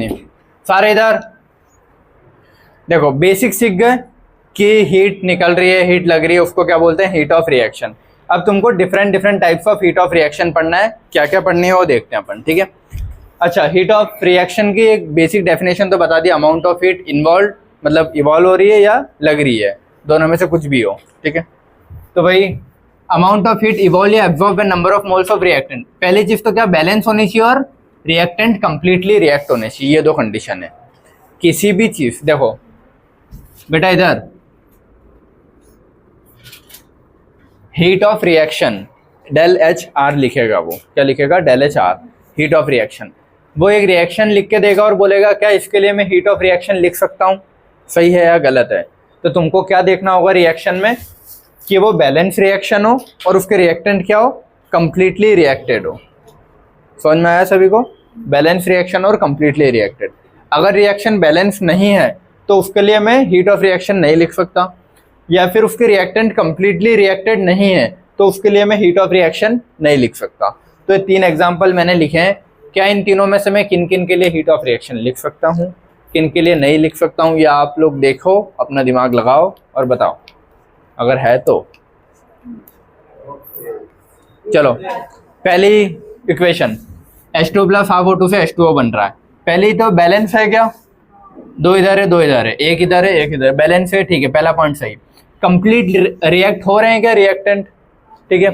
नहीं, सारे इधर देखो बेसिक सीख गए कि हीट निकल रही है, हीट लग रही है, उसको क्या बोलते हैं, हीट ऑफ रिएक्शन। अब तुमको different different types of heat of reaction पढ़ना है, क्या क्या पढ़नी है वो देखते हैं अपन, ठीक है। अच्छा, हीट ऑफ रिएक्शन की एक बेसिक डेफिनेशन तो बता दी, अमाउंट ऑफ हीट इन्वॉल्व, मतलब इवॉल्व हो रही है या लग रही है, दोनों में से कुछ भी हो, ठीक है। तो भाई अमाउंट ऑफ हीट इवॉल्व या absorb number of moles of reactant, पहली चीज तो क्या बैलेंस होनी चाहिए और रिएक्टेंट कंप्लीटली रिएक्ट होने चाहिए, ये दो कंडीशन है। किसी भी चीज, देखो बेटा इधर heat of reaction del H R लिखेगा, वो क्या लिखेगा, del H R, heat of reaction. वो एक रिएक्शन लिख के देगा और बोलेगा क्या इसके लिए मैं हीट ऑफ रिएक्शन लिख सकता हूँ, सही है या गलत है। तो तुमको क्या देखना होगा रिएक्शन में कि वो बैलेंस रिएक्शन हो और उसके रिएक्टेंट क्या हो, कंप्लीटली रिएक्टेड हो। समझ में आया सभी को, बैलेंस रिएक्शन और कंप्लीटली रिएक्टेड। अगर रिएक्शन बैलेंस नहीं है तो उसके लिए मैं हीट ऑफ रिएक्शन नहीं लिख सकता, या फिर उसके रिएक्टेंट कंप्लीटली रिएक्टेड नहीं है तो उसके लिए मैं हीट ऑफ रिएक्शन नहीं लिख सकता। तो ये 3 एग्जाम्पल मैंने लिखे हैं। क्या इन तीनों में से मैं किन किन के लिए हीट ऑफ रिएक्शन लिख सकता हूँ, किन के लिए नहीं लिख सकता हूँ, या आप लोग देखो, अपना दिमाग लगाओ और बताओ अगर है तो। चलो, पहली इक्वेशन H2 + हाफ O2 से H2O बन रहा है। पहली तो बैलेंस है क्या, 2 इधर है 2 इधर है, 1 इधर है 1 इधर, बैलेंस है, ठीक है, पहला पॉइंट सही। कंप्लीट रिएक्ट हो रहे हैं क्या रिएक्टेंट, ठीक है।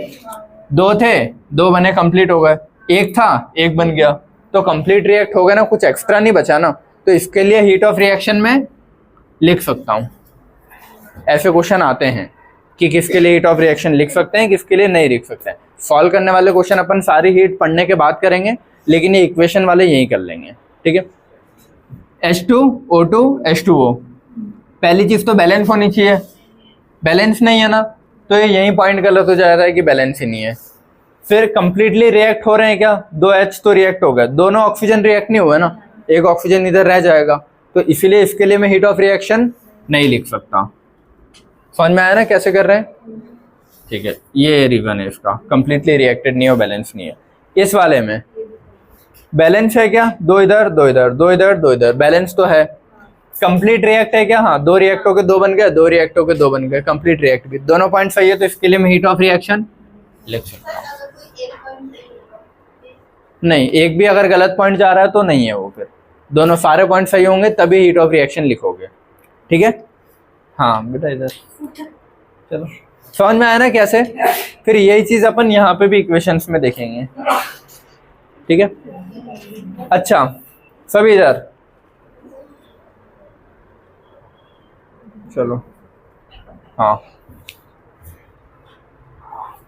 2 थे 2 बने, कंप्लीट हो गए, 1 था 1 बन गया, तो कंप्लीट रिएक्ट हो गया ना, कुछ एक्स्ट्रा नहीं बचा ना। तो इसके लिए हीट ऑफ रिएक्शन में लिख सकता हूँ। ऐसे क्वेश्चन आते हैं कि किसके लिए हीट ऑफ रिएक्शन लिख सकते हैं, किसके लिए नहीं लिख सकते हैं। सॉल्व करने वाले क्वेश्चन अपन सारी हीट पढ़ने के बाद करेंगे, लेकिन ये इक्वेशन वाले यही कर लेंगे, ठीक है। H2O2 H2O, पहली चीज तो बैलेंस होनी चाहिए, बैलेंस नहीं है ना तो ये यही पॉइंट गलत हो जाता है कि बैलेंस ही नहीं है। फिर कंप्लीटली रिएक्ट हो रहे हैं क्या, 2 H तो रिएक्ट हो गए, दोनों ऑक्सीजन रिएक्ट नहीं हुए ना, एक ऑक्सीजन इधर रह जाएगा, तो इसीलिए इसके लिए मैं हीट ऑफ रिएक्शन नहीं लिख सकता। समझ में आया ना कैसे कर रहे हैं, ठीक है। ये रीजन है इसका, कंप्लीटली रिएक्टेड नहीं हो, बैलेंस नहीं है। इस वाले में बैलेंस है क्या, 2 इधर 2 इधर 2 इधर 2 इधर, बैलेंस तो है। कंप्लीट रिएक्ट है क्या, हाँ 2 रिएक्ट होके 2 बन गए, 2 रिएक्ट होके 2 बन गए, कंप्लीट रिएक्ट भी, दोनों पॉइंट सही है, तो इसके लिए मैं हीट ऑफ रिएक्शन लिख सकता हूँ। नहीं, एक भी अगर गलत पॉइंट जा रहा है तो नहीं है वो, फिर दोनों सारे पॉइंट सही होंगे तभी हीट ऑफ रिएक्शन लिखोगे, ठीक है। हाँ बेटा इधर, चलो समझ में आया ना कैसे। फिर यही चीज अपन यहाँ पे भी इक्वेशंस में देखेंगे, ठीक है। अच्छा सभी इधर, चलो हाँ,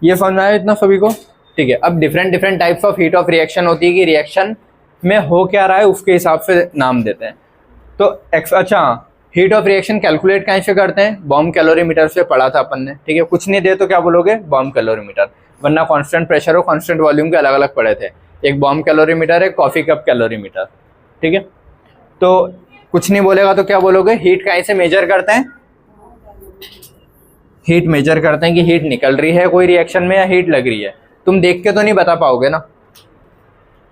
ये समझ में आया इतना सभी को, ठीक है। अब different different types of heat of reaction होती है कि रिएक्शन में हो क्या रहा है उसके हिसाब से नाम देते हैं। तो अच्छा, हीट ऑफ रिएक्शन कैलकुलेट कहाँ से करते हैं, बॉम्ब कैलोरीमीटर से पढ़ा था अपन ने, ठीक है। कुछ नहीं दे तो क्या बोलोगे, बॉम्ब कैलोरीमीटर, वरना कांस्टेंट प्रेशर और कांस्टेंट वॉल्यूम के अलग अलग पढ़े थे। एक बॉम्ब कैलोरीमीटर है, कॉफी कप कैलोरीमीटर, ठीक है। तो कुछ नहीं बोलेगा तो क्या बोलोगे, हीट कहाँ से मेजर करते हैं, हीट मेजर करते हैं कि हीट निकल रही है कोई रिएक्शन में या हीट लग रही है। तुम देख के तो नहीं बता पाओगे ना,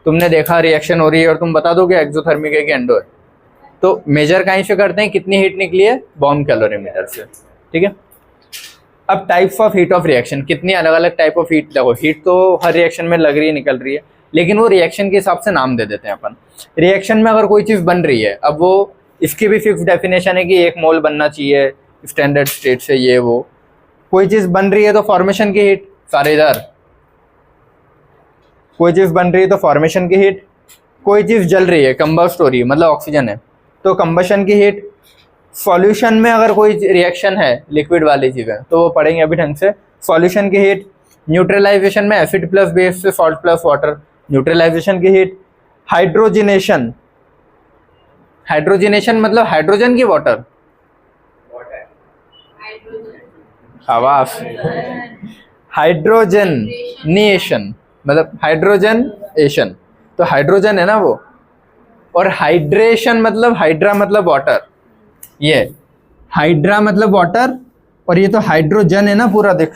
तुमने देखा रिएक्शन हो रही है और तुम बता दोगे एक्सोथर्मिक है कि एंडो है। तो मेजर कहीं से करते हैं, कितनी हीट निकली है, बॉम्ब कैलोरीमीटर से, ठीक है। अब types of heat of reaction, कितनी अलग अलग टाइप ऑफ हीट, देखो हीट तो हर रिएक्शन में लग रही है निकल रही है, लेकिन वो रिएक्शन के हिसाब से नाम दे देते हैं अपन। रिएक्शन में अगर कोई चीज़ बन रही है, अब वो इसकी भी फिक्स डेफिनेशन है कि 1 मोल बनना चाहिए स्टैंडर्ड स्टेट से, ये वो कोई चीज़ बन रही है तो फॉर्मेशन की हीट, सारे इधर, कोई चीज़ बन रही है तो फॉर्मेशन की हीट, कोई चीज़ जल रही है कंबस्ट हो रही है मतलब ऑक्सीजन है तो कंबशन की हीट। सॉल्यूशन में अगर कोई रिएक्शन है लिक्विड वाली चीज़ें तो वो पढ़ेंगे अभी ढंग से, सॉल्यूशन की हीट। न्यूट्रलाइजेशन में एसिड प्लस बेस से सॉल्ट प्लस वाटर, न्यूट्रलाइजेशन की हीट। हाइड्रोजिनेशन, हाइड्रोजिनेशन मतलब हाइड्रोजन की वाटर, आवाज, हाइड्रोजनेशन मतलब हाइड्रोजनेशन, तो हाइड्रोजन है ना वो, और हाइड्रेशन मतलब हाइड्रा मतलब वाटर, ये हाइड्रा मतलब वाटर, और ये तो हाइड्रोजन है ना पूरा, देख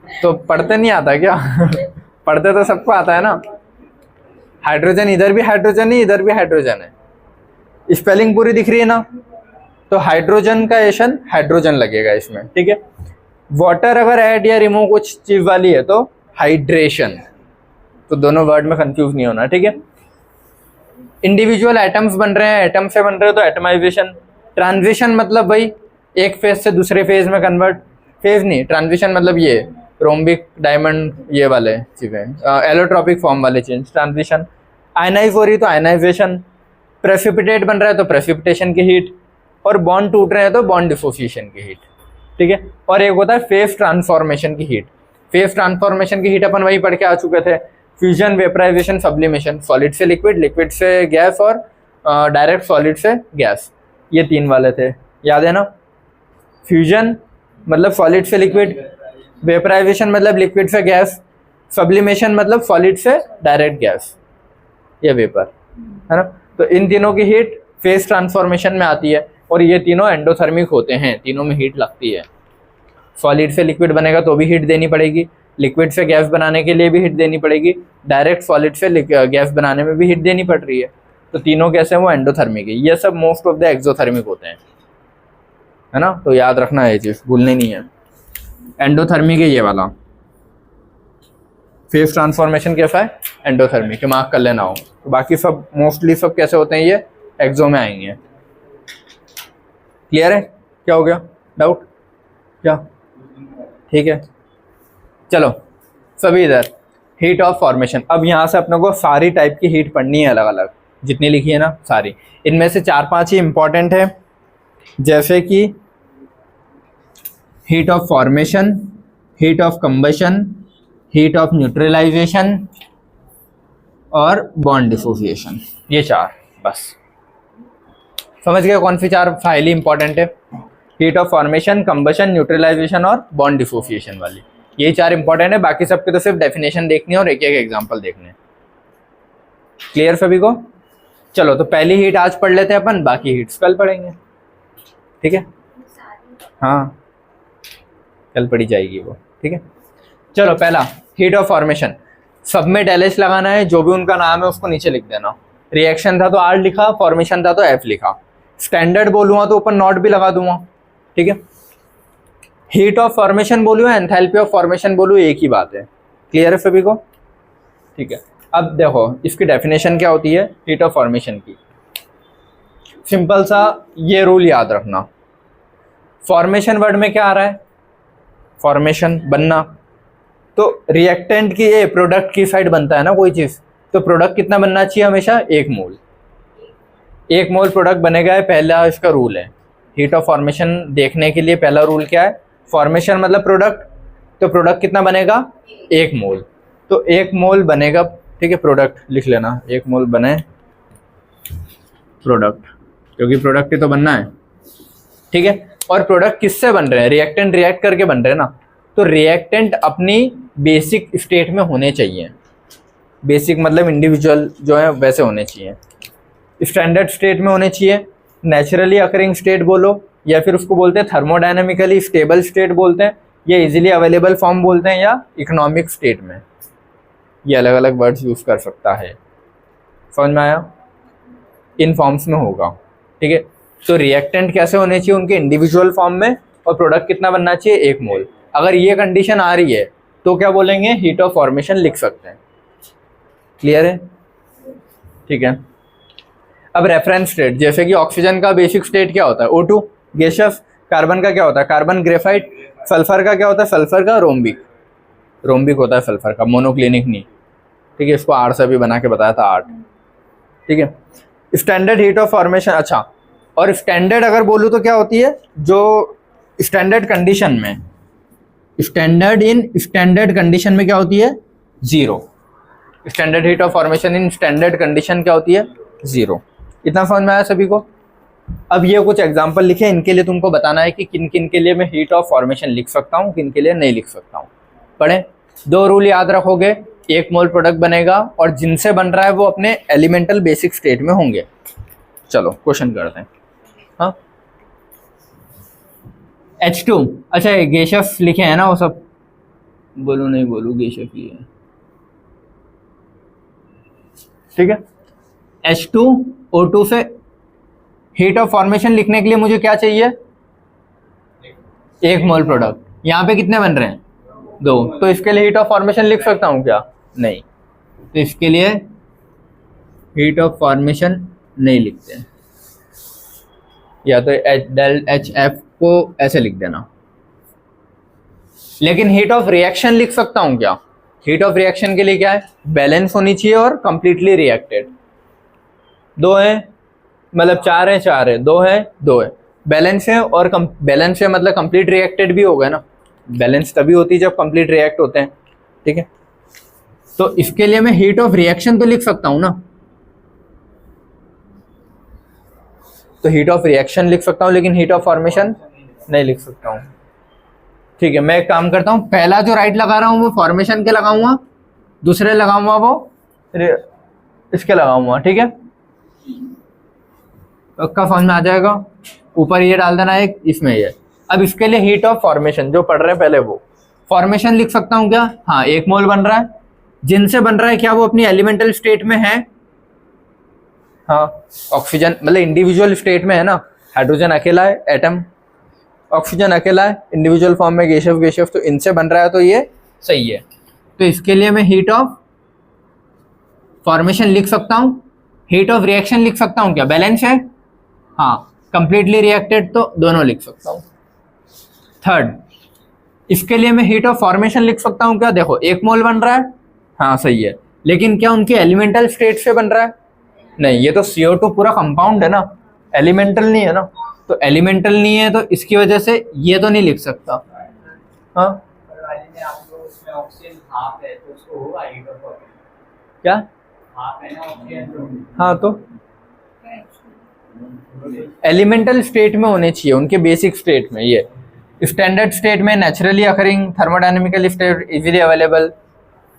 तो पढ़ते नहीं आता क्या पढ़ते तो सबको आता है ना। हाइड्रोजन इधर भी हाइड्रोजन है, इधर भी हाइड्रोजन है, स्पेलिंग पूरी दिख रही है ना। तो हाइड्रोजन का एशन हाइड्रोजन लगेगा इसमें, ठीक है। वाटर अगर ऐड या रिमूव कुछ चीज वाली है तो हाइड्रेशन। तो दोनों वर्ड में कंफ्यूज नहीं होना, ठीक है। इंडिविजुअल एटम्स बन रहे हैं, एटम से बन रहे हो तो एटमाइजेशन। ट्रांजिशन मतलब भाई एक फेज से दूसरे फेज में कन्वर्ट, फेज नहीं, ट्रांजिशन मतलब ये रोम्बिक डायमंड ये वाले चीजें, एलोट्रॉपिक फॉर्म वाले चेंज, ट्रांजिशन। आयनाइज हो रही तो आयनाइजेशन, प्रेसिपिटेट बन रहा है तो प्रेसिपिटेशन की हीट, और बॉन्ड टूट रहे हैं तो बॉन्ड डिसोसिएशन की हीट, ठीक है। और एक होता है फेज ट्रांसफॉर्मेशन की हीट। फेज ट्रांसफॉर्मेशन की हीट अपन वही पढ़ के आ चुके थे, फ्यूजन, वेपराइजेशन, सब्लिमेशन, सॉलिड से लिक्विड, लिक्विड से गैस, और डायरेक्ट सॉलिड से गैस, ये तीन वाले थे, याद है ना। फ्यूजन मतलब सॉलिड से लिक्विड, वेपराइजेशन मतलब लिक्विड से गैस, सब्लिमेशन मतलब सॉलिड से डायरेक्ट गैस या वेपर, है ना। तो इन तीनों की हीट फेज ट्रांसफॉर्मेशन में आती है, और ये तीनों एंडोथर्मिक होते हैं, तीनों में हीट लगती है। सॉलिड से लिक्विड बनेगा तो भी हीट देनी पड़ेगी, लिक्विड से गैस बनाने के लिए भी हीट देनी पड़ेगी, डायरेक्ट सॉलिड से गैस बनाने में भी हीट देनी पड़ रही है। तो तीनों कैसे हैं वो एंडोथर्मिक है। ये सब मोस्ट ऑफ द एक्सोथर्मिक होते हैं, है ना। तो याद रखना है ये चीज़, भूलनी नहीं है। एंडोथर्मिक है ये वाला, फेज ट्रांसफॉर्मेशन कैसा है, एंडोथर्मिक, मार्क कर लेना हो। तो बाकी सब मोस्टली सब कैसे होते हैं, ये एक्सो में आएंगे। क्लियर है, क्या हो गया डाउट क्या, ठीक है। चलो सभी इधर हीट ऑफ फॉर्मेशन। अब यहाँ से अपने को सारी टाइप की हीट पढ़नी है अलग अलग, जितनी लिखी है ना सारी। इनमें से 4-5 ही इंपॉर्टेंट है, जैसे कि heat of formation, heat of combustion, heat of neutralisation और बॉन्ड डिसोसिएशन। ये 4 बस समझ गए कौन सी 4 हाईली इंपॉर्टेंट है। Heat of formation, combustion, neutralisation और बॉन्ड डिसोसिएशन वाली, ये 4 इंपॉर्टेंट है। बाकी सबके तो सिर्फ डेफिनेशन देखनी है और एक एक एग्जांपल देखने। क्लियर सभी को। चलो तो पहली हीट आज पढ़ लेते हैं अपन, बाकी हीट्स कल पढ़ेंगे, ठीक है। हाँ कल पढ़ी जाएगी वो, ठीक है। चलो पहला हीट ऑफ फॉर्मेशन, सब में डेल एच लगाना है, जो भी उनका नाम है उसको नीचे लिख देना। रिएक्शन था तो आर लिखा, फॉर्मेशन था तो एफ लिखा। स्टैंडर्ड बोलूँगा तो ऊपर नॉट भी लगा दूंगा, ठीक है। हीट ऑफ फॉर्मेशन बोलूँ या एंथैल्पी ऑफ फॉर्मेशन बोलूँ, एक ही बात है। क्लियर है सभी को, ठीक है। अब देखो इसकी डेफिनेशन क्या होती है हीट ऑफ फॉर्मेशन की। सिंपल सा ये रूल याद रखना, फॉर्मेशन वर्ड में क्या आ रहा है, फॉर्मेशन बनना। तो रिएक्टेंट की ये प्रोडक्ट की साइड बनता है ना कोई चीज़, तो प्रोडक्ट कितना बनना चाहिए हमेशा, 1 मोल। 1 मोल प्रोडक्ट बनेगा, है पहला इसका रूल है। हीट ऑफ फॉर्मेशन देखने के लिए पहला रूल क्या है, फॉर्मेशन मतलब प्रोडक्ट, तो प्रोडक्ट कितना बनेगा 1 मोल। तो 1 मोल बनेगा, ठीक है। प्रोडक्ट लिख लेना, 1 मोल बने प्रोडक्ट, क्योंकि प्रोडक्ट ही तो बनना है, ठीक है। और प्रोडक्ट किससे बन रहे हैं, रिएक्टेंट रिएक्ट करके बन रहे हैं ना। तो रिएक्टेंट अपनी बेसिक स्टेट में होने चाहिए, बेसिक मतलब इंडिविजुअल जो है वैसे होने चाहिए, स्टैंडर्ड स्टेट में होने चाहिए, नेचुरली अकरिंग स्टेट बोलो, या फिर उसको बोलते हैं थर्मोडायनेमिकली स्टेबल स्टेट बोलते हैं, या इजीली अवेलेबल फॉर्म बोलते हैं, या इकोनॉमिक स्टेट में। ये अलग अलग वर्ड्स यूज़ कर सकता है, समझ में आया। इन फॉर्म्स में होगा, ठीक है। तो रिएक्टेंट कैसे होने चाहिए, उनके इंडिविजुअल फॉर्म में, और प्रोडक्ट कितना बनना चाहिए 1 मोल। अगर ये कंडीशन आ रही है तो क्या बोलेंगे, हीट ऑफ फॉर्मेशन लिख सकते हैं। क्लियर है, ठीक है। अब रेफरेंस स्टेट, जैसे कि ऑक्सीजन का बेसिक स्टेट क्या होता है, O2 गैसियस, कार्बन का क्या होता है कार्बन ग्रेफाइट, सल्फर का क्या होता है सल्फर का रोम्बिक, रोम्बिक होता है सल्फर का, मोनोक्लिनिक नहीं, ठीक है। इसको R से भी बना के बताया था 8, ठीक है। स्टैंडर्ड हीट ऑफ फॉर्मेशन, अच्छा। और स्टैंडर्ड अगर बोलूँ तो क्या होती है, जो स्टैंडर्ड कंडीशन में, स्टैंडर्ड इन स्टैंडर्ड कंडीशन में क्या होती है 0। Standard heat of formation in standard condition क्या होती है 0। इतना समझ में आया सभी को। अब ये कुछ एग्जांपल लिखे, इनके लिए तुमको बताना है कि किन किन के लिए मैं हीट ऑफ फॉर्मेशन लिख सकता हूँ, किन के लिए नहीं लिख सकता हूँ। पढ़े, 2 रूल याद रखोगे, 1 मोल प्रोडक्ट बनेगा और जिनसे बन रहा है वो अपने एलिमेंटल बेसिक स्टेट में होंगे। चलो क्वेश्चन करते हैं। हाँ H2, अच्छा गैसियस लिखे हैं ना वो सब, बोलूँ नहीं बोलूँ गैसियस ही है। ठीक है। H2O2 से हीट ऑफ फॉर्मेशन लिखने के लिए मुझे क्या चाहिए, 1 मोल प्रोडक्ट। यहाँ पे कितने बन रहे हैं, 2, तो इसके लिए हीट ऑफ फॉर्मेशन लिख सकता हूँ क्या, नहीं, तो इसके लिए हीट ऑफ फॉर्मेशन नहीं लिखते हैं, या तो डेल एच एफ को ऐसे लिख देना। लेकिन हीट ऑफ रिएक्शन लिख सकता हूं क्या, हीट ऑफ रिएक्शन के लिए क्या है, बैलेंस होनी चाहिए और कंप्लीटली रिएक्टेड। 2 है मतलब 4 है 4 है, 2 है 2 है, बैलेंस है और बैलेंस है मतलब कंप्लीट रिएक्टेड भी होगा ना, बैलेंस तभी होती है जब कंप्लीट रिएक्ट होते हैं, ठीक है। तो इसके लिए मैं हीट ऑफ रिएक्शन तो लिख सकता हूं ना, तो हीट ऑफ रिएक्शन लिख सकता हूं, लेकिन हीट ऑफ फॉर्मेशन नहीं लिख सकता हूं। ठीक है, मैं एक काम करता हूं, पहला जो राइट लगा रहा हूं वो फॉर्मेशन के लगाऊंगा, दूसरे लगाऊंगा वो इसके लगाऊंगा, ठीक है। पक्का समझ में आ जाएगा, ऊपर ये डाल देना एक, इसमें ये। अब इसके लिए हीट ऑफ फॉर्मेशन जो पढ़ रहे हैं पहले, वो फॉर्मेशन लिख सकता हूं क्या, हाँ 1 मोल बन रहा है, जिनसे बन रहा है क्या वो अपनी एलिमेंटल स्टेट में है, हाँ ऑक्सीजन मतलब इंडिविजुअल स्टेट में है ना, हाइड्रोजन अकेला है एटम, ऑक्सीजन अकेला है इंडिविजुअल फॉर्म में, गैसियस, तो इनसे बन रहा है, तो ये सही है। तो इसके लिए मैं हीट ऑफ फॉर्मेशन लिख सकता हूँ, हीट ऑफ रिएक्शन लिख सकता हूँ क्या, बैलेंस है, हाँ कंप्लीटली रिएक्टेड, तो दोनों लिख सकता हूँ। थर्ड, इसके लिए मैं हीट ऑफ फॉर्मेशन लिख सकता हूँ क्या, देखो 1 मोल बन रहा है, हाँ सही है, लेकिन क्या उनके एलिमेंटल स्टेट से बन रहा है, नहीं, ये तो CO2 पूरा कंपाउंड है ना, एलिमेंटल नहीं है ना, तो एलिमेंटल नहीं है तो इसकी वजह से ये तो नहीं लिख सकता, हाँ क्या, हाँ तो एलिमेंटल स्टेट में होने चाहिए उनके बेसिक स्टेट में, ये स्टैंडर्ड स्टेट में naturally occurring, thermodynamical state, easily available,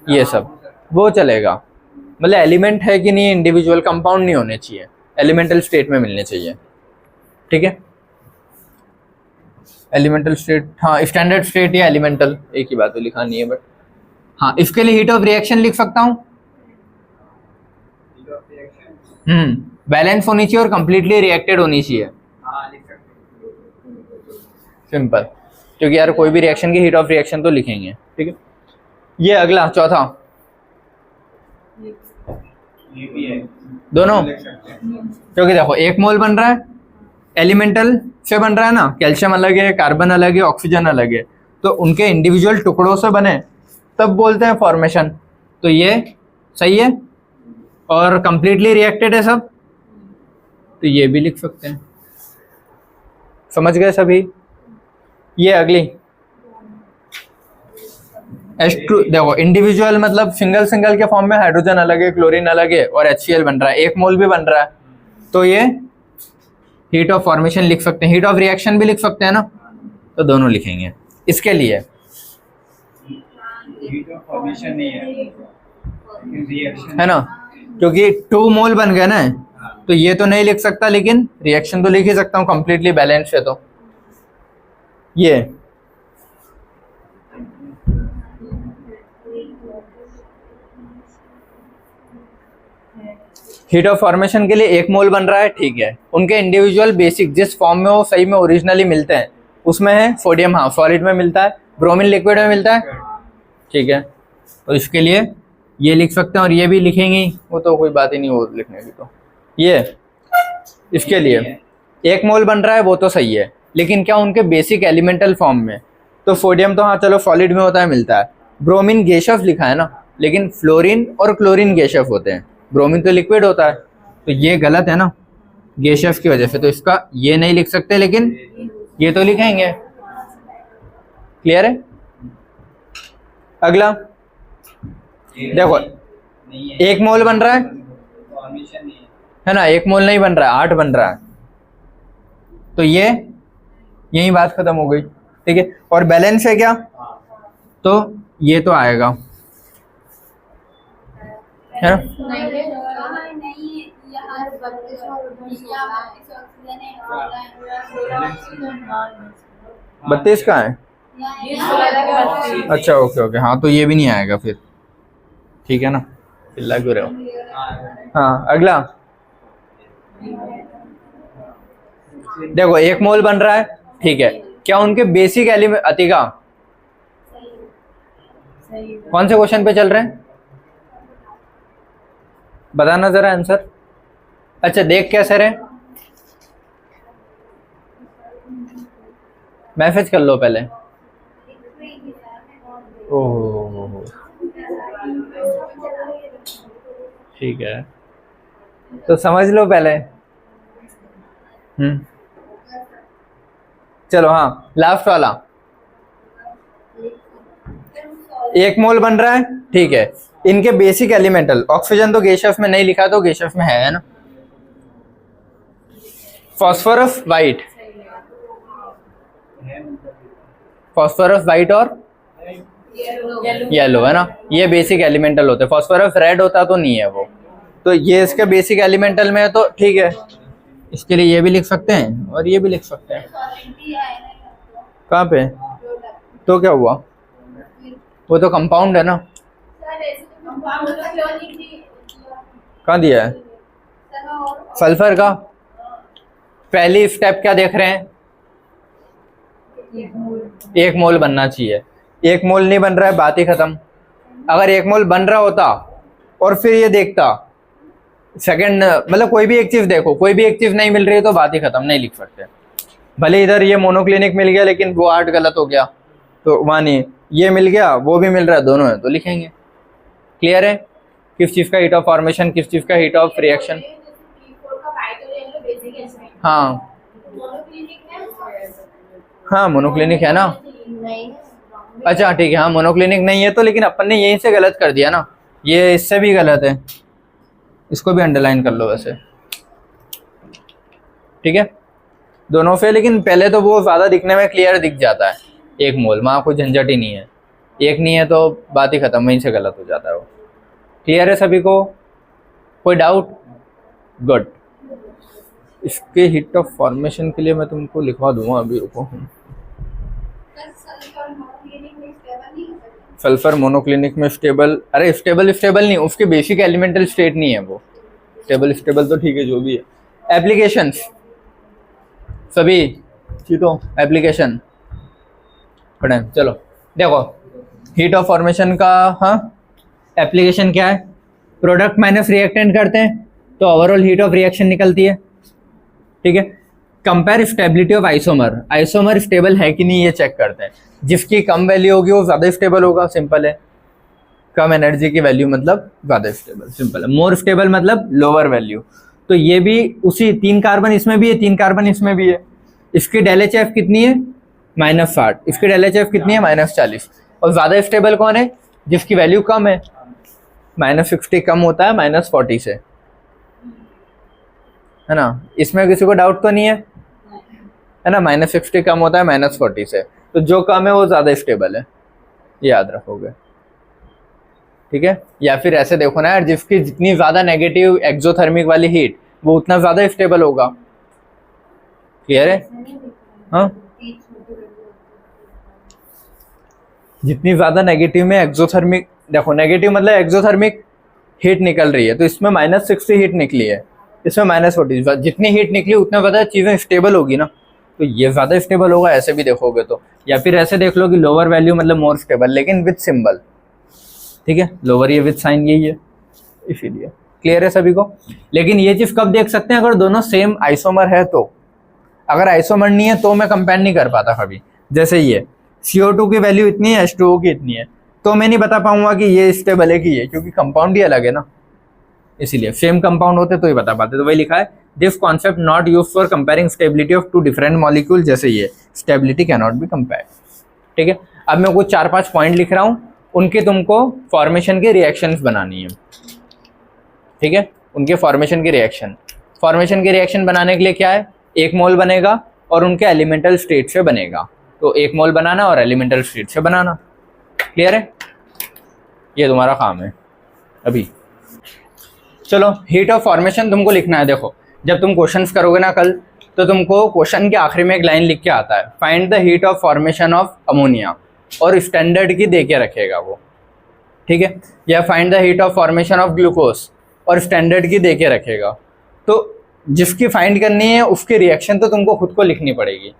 ये सब वो चलेगा, मतलब एलिमेंट है कि नहीं, इंडिविजुअल कंपाउंड नहीं होने चाहिए, एलिमेंटल स्टेट में मिलने चाहिए, ठीक है। एलिमेंटल स्टेट, हाँ स्टैंडर्ड स्टेट या एलिमेंटल एक ही बात है, लिखा नहीं है बट हाँ। इसके लिए हीट ऑफ रिएक्शन लिख सकता हूँ, बैलेंस होनी चाहिए और कंप्लीटली रिएक्टेड होनी चाहिए, सिंपल, क्योंकि यार कोई भी रिएक्शन की हीट ऑफ रिएक्शन तो लिखेंगे, ठीक है। ये अगला चौथा, दोनों, क्योंकि देखो 1 मोल बन रहा है, एलिमेंटल से बन रहा है ना, कैल्शियम अलग है, कार्बन अलग है, ऑक्सीजन अलग है, तो उनके इंडिविजुअल टुकड़ों से बने तब बोलते हैं फॉर्मेशन, तो ये सही है, और कंप्लीटली रिएक्टेड है सब, तो ये भी लिख सकते हैं, समझ गए सभी। ये अगली H2, देखो इंडिविजुअल मतलब सिंगल सिंगल के फॉर्म में हाइड्रोजन अलग है, क्लोरीन अलग है, और HCl बन रहा है, 1 मोल भी बन रहा है, तो ये हीट ऑफ फॉर्मेशन लिख सकते हैं, हीट ऑफ रिएक्शन भी लिख सकते हैं ना, तो दोनों लिखेंगे। इसके लिए हीट ऑफ फॉर्मेशन नहीं है ना, क्योंकि 2 मोल बन गए ना, तो ये तो नहीं लिख सकता, लेकिन रिएक्शन तो लिख ही सकता हूँ, कंप्लीटली बैलेंस है, तो ये हीट ऑफ फॉर्मेशन के लिए 1 मोल बन रहा है, ठीक है, उनके इंडिविजुअल बेसिक जिस फॉर्म में वो सही में ओरिजिनली मिलते हैं उसमें है सोडियम, हाँ सॉलिड में मिलता है, ब्रोमीन लिक्विड में मिलता है, ठीक है, तो इसके लिए ये लिख सकते हैं, और ये भी लिखेंगे, वो तो कोई बात ही नहीं वो लिखने की, तो ये इसके लिए 1 मोल बन रहा है, वो तो सही है, लेकिन क्या उनके बेसिक एलिमेंटल फॉर्म में, तो सोडियम तो हाँ चलो सॉलिड में होता है, मिलता है, ब्रोमीन गैसियस लिखा है ना, लेकिन फ्लोरीन और क्लोरीन गैसियस होते हैं, ब्रोमीन तो लिक्विड होता है, तो ये गलत है ना गैसियस की वजह से, तो इसका ये नहीं लिख सकते, लेकिन ये तो लिखेंगे, क्लियर है। अगला देखो 1 मोल बन रहा है ना, 1 मोल नहीं बन रहा है, 8 बन रहा है, तो ये यही बात खत्म हो गई, ठीक है, और बैलेंस है क्या, तो ये तो आएगा, है ना, 32 का है, अच्छा ओके ओके, हाँ तो ये भी नहीं आएगा फिर, ठीक है ना। चिल्ला क्यों रहे हो? हाँ अगला देखो 1 मोल बन रहा है, ठीक है। क्या उनके बेसिक एलिमेंट, अतिका कौन से क्वेश्चन पे चल रहे हैं बताना जरा आंसर। अच्छा देख कैसे रहे, मैसेज कर लो पहले। ओह ठीक है तो समझ लो पहले। चलो हाँ लास्ट वाला 1 मोल बन रहा है, ठीक है। इनके बेसिक एलिमेंटल, ऑक्सीजन तो गैसियस में नहीं लिखा तो गैसियस में है ना। फॉस्फोरस वाइट, फॉस्फोरस वाइट और येलो है ना, ये बेसिक एलिमेंटल होते हैं। फॉस्फोरस रेड होता तो नहीं है वो, तो ये इसके बेसिक एलिमेंटल में है तो ठीक है। इसके लिए ये भी लिख सकते हैं और ये भी लिख सकते हैं। कहाँ पे तो क्या हुआ, वो तो कंपाउंड है ना। कहाँ दिया है सल्फर का? पहली स्टेप क्या देख रहे हैं, 1 मोल बनना चाहिए। 1 मोल नहीं बन रहा है, बात ही खत्म। अगर 1 मोल बन रहा होता और फिर ये देखता सेकंड, मतलब कोई भी एक चीज देखो, कोई भी एक चीज नहीं मिल रही है तो बात ही खत्म, नहीं लिख सकते। भले इधर ये मोनोक्लिनिक मिल गया लेकिन वो 8 गलत हो गया तो वहाँ नहीं, ये मिल गया वो भी मिल रहा है, दोनों है तो लिखेंगे। क्लियर है किस चीज का हीट ऑफ फॉर्मेशन, किस चीज का हीट ऑफ रिएक्शन। हाँ हाँ मोनोक्लिनिक है ना। अच्छा ठीक है, हाँ मोनोक्लिनिक नहीं है तो, लेकिन अपन ने यहीं से गलत कर दिया ना, ये इससे भी गलत है, इसको भी अंडरलाइन कर लो वैसे, ठीक है दोनों से। लेकिन पहले तो वो ज़्यादा दिखने में क्लियर दिख जाता है 1 मोल, वहाँ कोई झंझट ही नहीं है। 1 नहीं है तो बात ही खत्म, वहीं से गलत हो जाता है वो। क्लियर है सभी को, कोई डाउट? गुड। इसके हीट ऑफ फॉर्मेशन के लिए मैं तुमको लिखवा दूंगा, अभी रुको। सल्फर मोनोक्लिनिक में स्टेबल, अरे स्टेबल नहीं, उसके बेसिक एलिमेंटल स्टेट नहीं है वो। स्टेबल तो ठीक है जो भी है। एप्लीकेशंस सभी चीजों एप्लीकेशन पढ़े, चलो देखो हीट ऑफ फॉर्मेशन का हाँ एप्लीकेशन क्या है। प्रोडक्ट माइनस रिएक्टेंट करते हैं तो ओवरऑल हीट ऑफ रिएक्शन निकलती है, ठीक है। Compare stability of isomer, isomer stable है कि नहीं ये चेक करते हैं। जिसकी कम वैल्यू होगी वो ज़्यादा स्टेबल होगा, सिंपल है। कम एनर्जी की वैल्यू मतलब ज़्यादा स्टेबल, सिंपल है। मोर स्टेबल मतलब लोअर वैल्यू। तो ये भी उसी 3 कार्बन इसमें भी है, 3 कार्बन इसमें भी है। इसकी डेल एच एफ कितनी है -60, इसकी डेल एच एफ कितनी है -40। और ज़्यादा स्टेबल कौन है, जिसकी वैल्यू कम है। -60 कम होता है -40 से, है ना। इसमें किसी को डाउट तो नहीं है ना। -60 कम होता है -40 से, तो जो कम है वो ज़्यादा स्टेबल है, याद रखोगे, ठीक है। या फिर ऐसे देखो ना यार, जिसकी जितनी ज़्यादा नेगेटिव एक्सोथर्मिक वाली हीट वो उतना ज़्यादा स्टेबल होगा। क्लियर है? हाँ जितनी ज़्यादा नेगेटिव में एक्सोथर्मिक, देखो नेगेटिव मतलब एक्सोथर्मिक हीट निकल रही है, तो इसमें -60 हीट निकली है, इसमें -40। जितनी हीट निकली उतना ज़्यादा चीज़ें स्टेबल होगी ना, तो ये ज़्यादा स्टेबल होगा ऐसे भी देखोगे तो। या फिर ऐसे देख लो कि लोअर वैल्यू मतलब मोर स्टेबल, लेकिन विथ सिंबल, ठीक है। लोअर ये विथ साइन यही है, इसीलिए। क्लियर है सभी को? लेकिन ये चीज़ कब देख सकते हैं, अगर दोनों सेम आइसोमर है तो। अगर आइसोमर नहीं है तो मैं कंपेयर नहीं कर पाता कभी। जैसे ये CO2 की वैल्यू इतनी है, H2O की इतनी है, तो मैं नहीं बता पाऊंगा कि ये स्टेबल है कि ये, क्योंकि कंपाउंड ही अलग है ना, इसीलिए। सेम कंपाउंड होते तो ही बता पाते। तो वही लिखा है, this concept not use for comparing stability of 2 different molecule. जैसे ये stability can not be compare, ठीक है। अब मैं कुछ 4-5 पॉइंट लिख रहा हूँ, उनके तुमको फॉर्मेशन के रिएक्शंस बनानी है, ठीक है। उनके फॉर्मेशन के रिएक्शन बनाने के लिए क्या है, 1 मोल बनेगा और उनके एलिमेंटल स्टेट से बनेगा। तो 1 मोल बनाना और एलिमेंटल स्टेट से बनाना। क्लियर है? ये तुम्हारा काम है अभी। चलो हीट ऑफ फॉर्मेशन तुमको लिखना है। देखो जब तुम क्वेश्चंस करोगे ना कल, तो तुमको क्वेश्चन के आखिरी में एक लाइन लिख के आता है, find the heat of formation of ammonia, और स्टैंडर्ड की दे के रखेगा वो, ठीक है, या find the heat of formation of glucose, और स्टैंडर्ड की दे के रखेगा। तो जिसकी फाइंड करनी है उसकी रिएक्शन तो तुमको खुद को लिखनी पड़ेगी।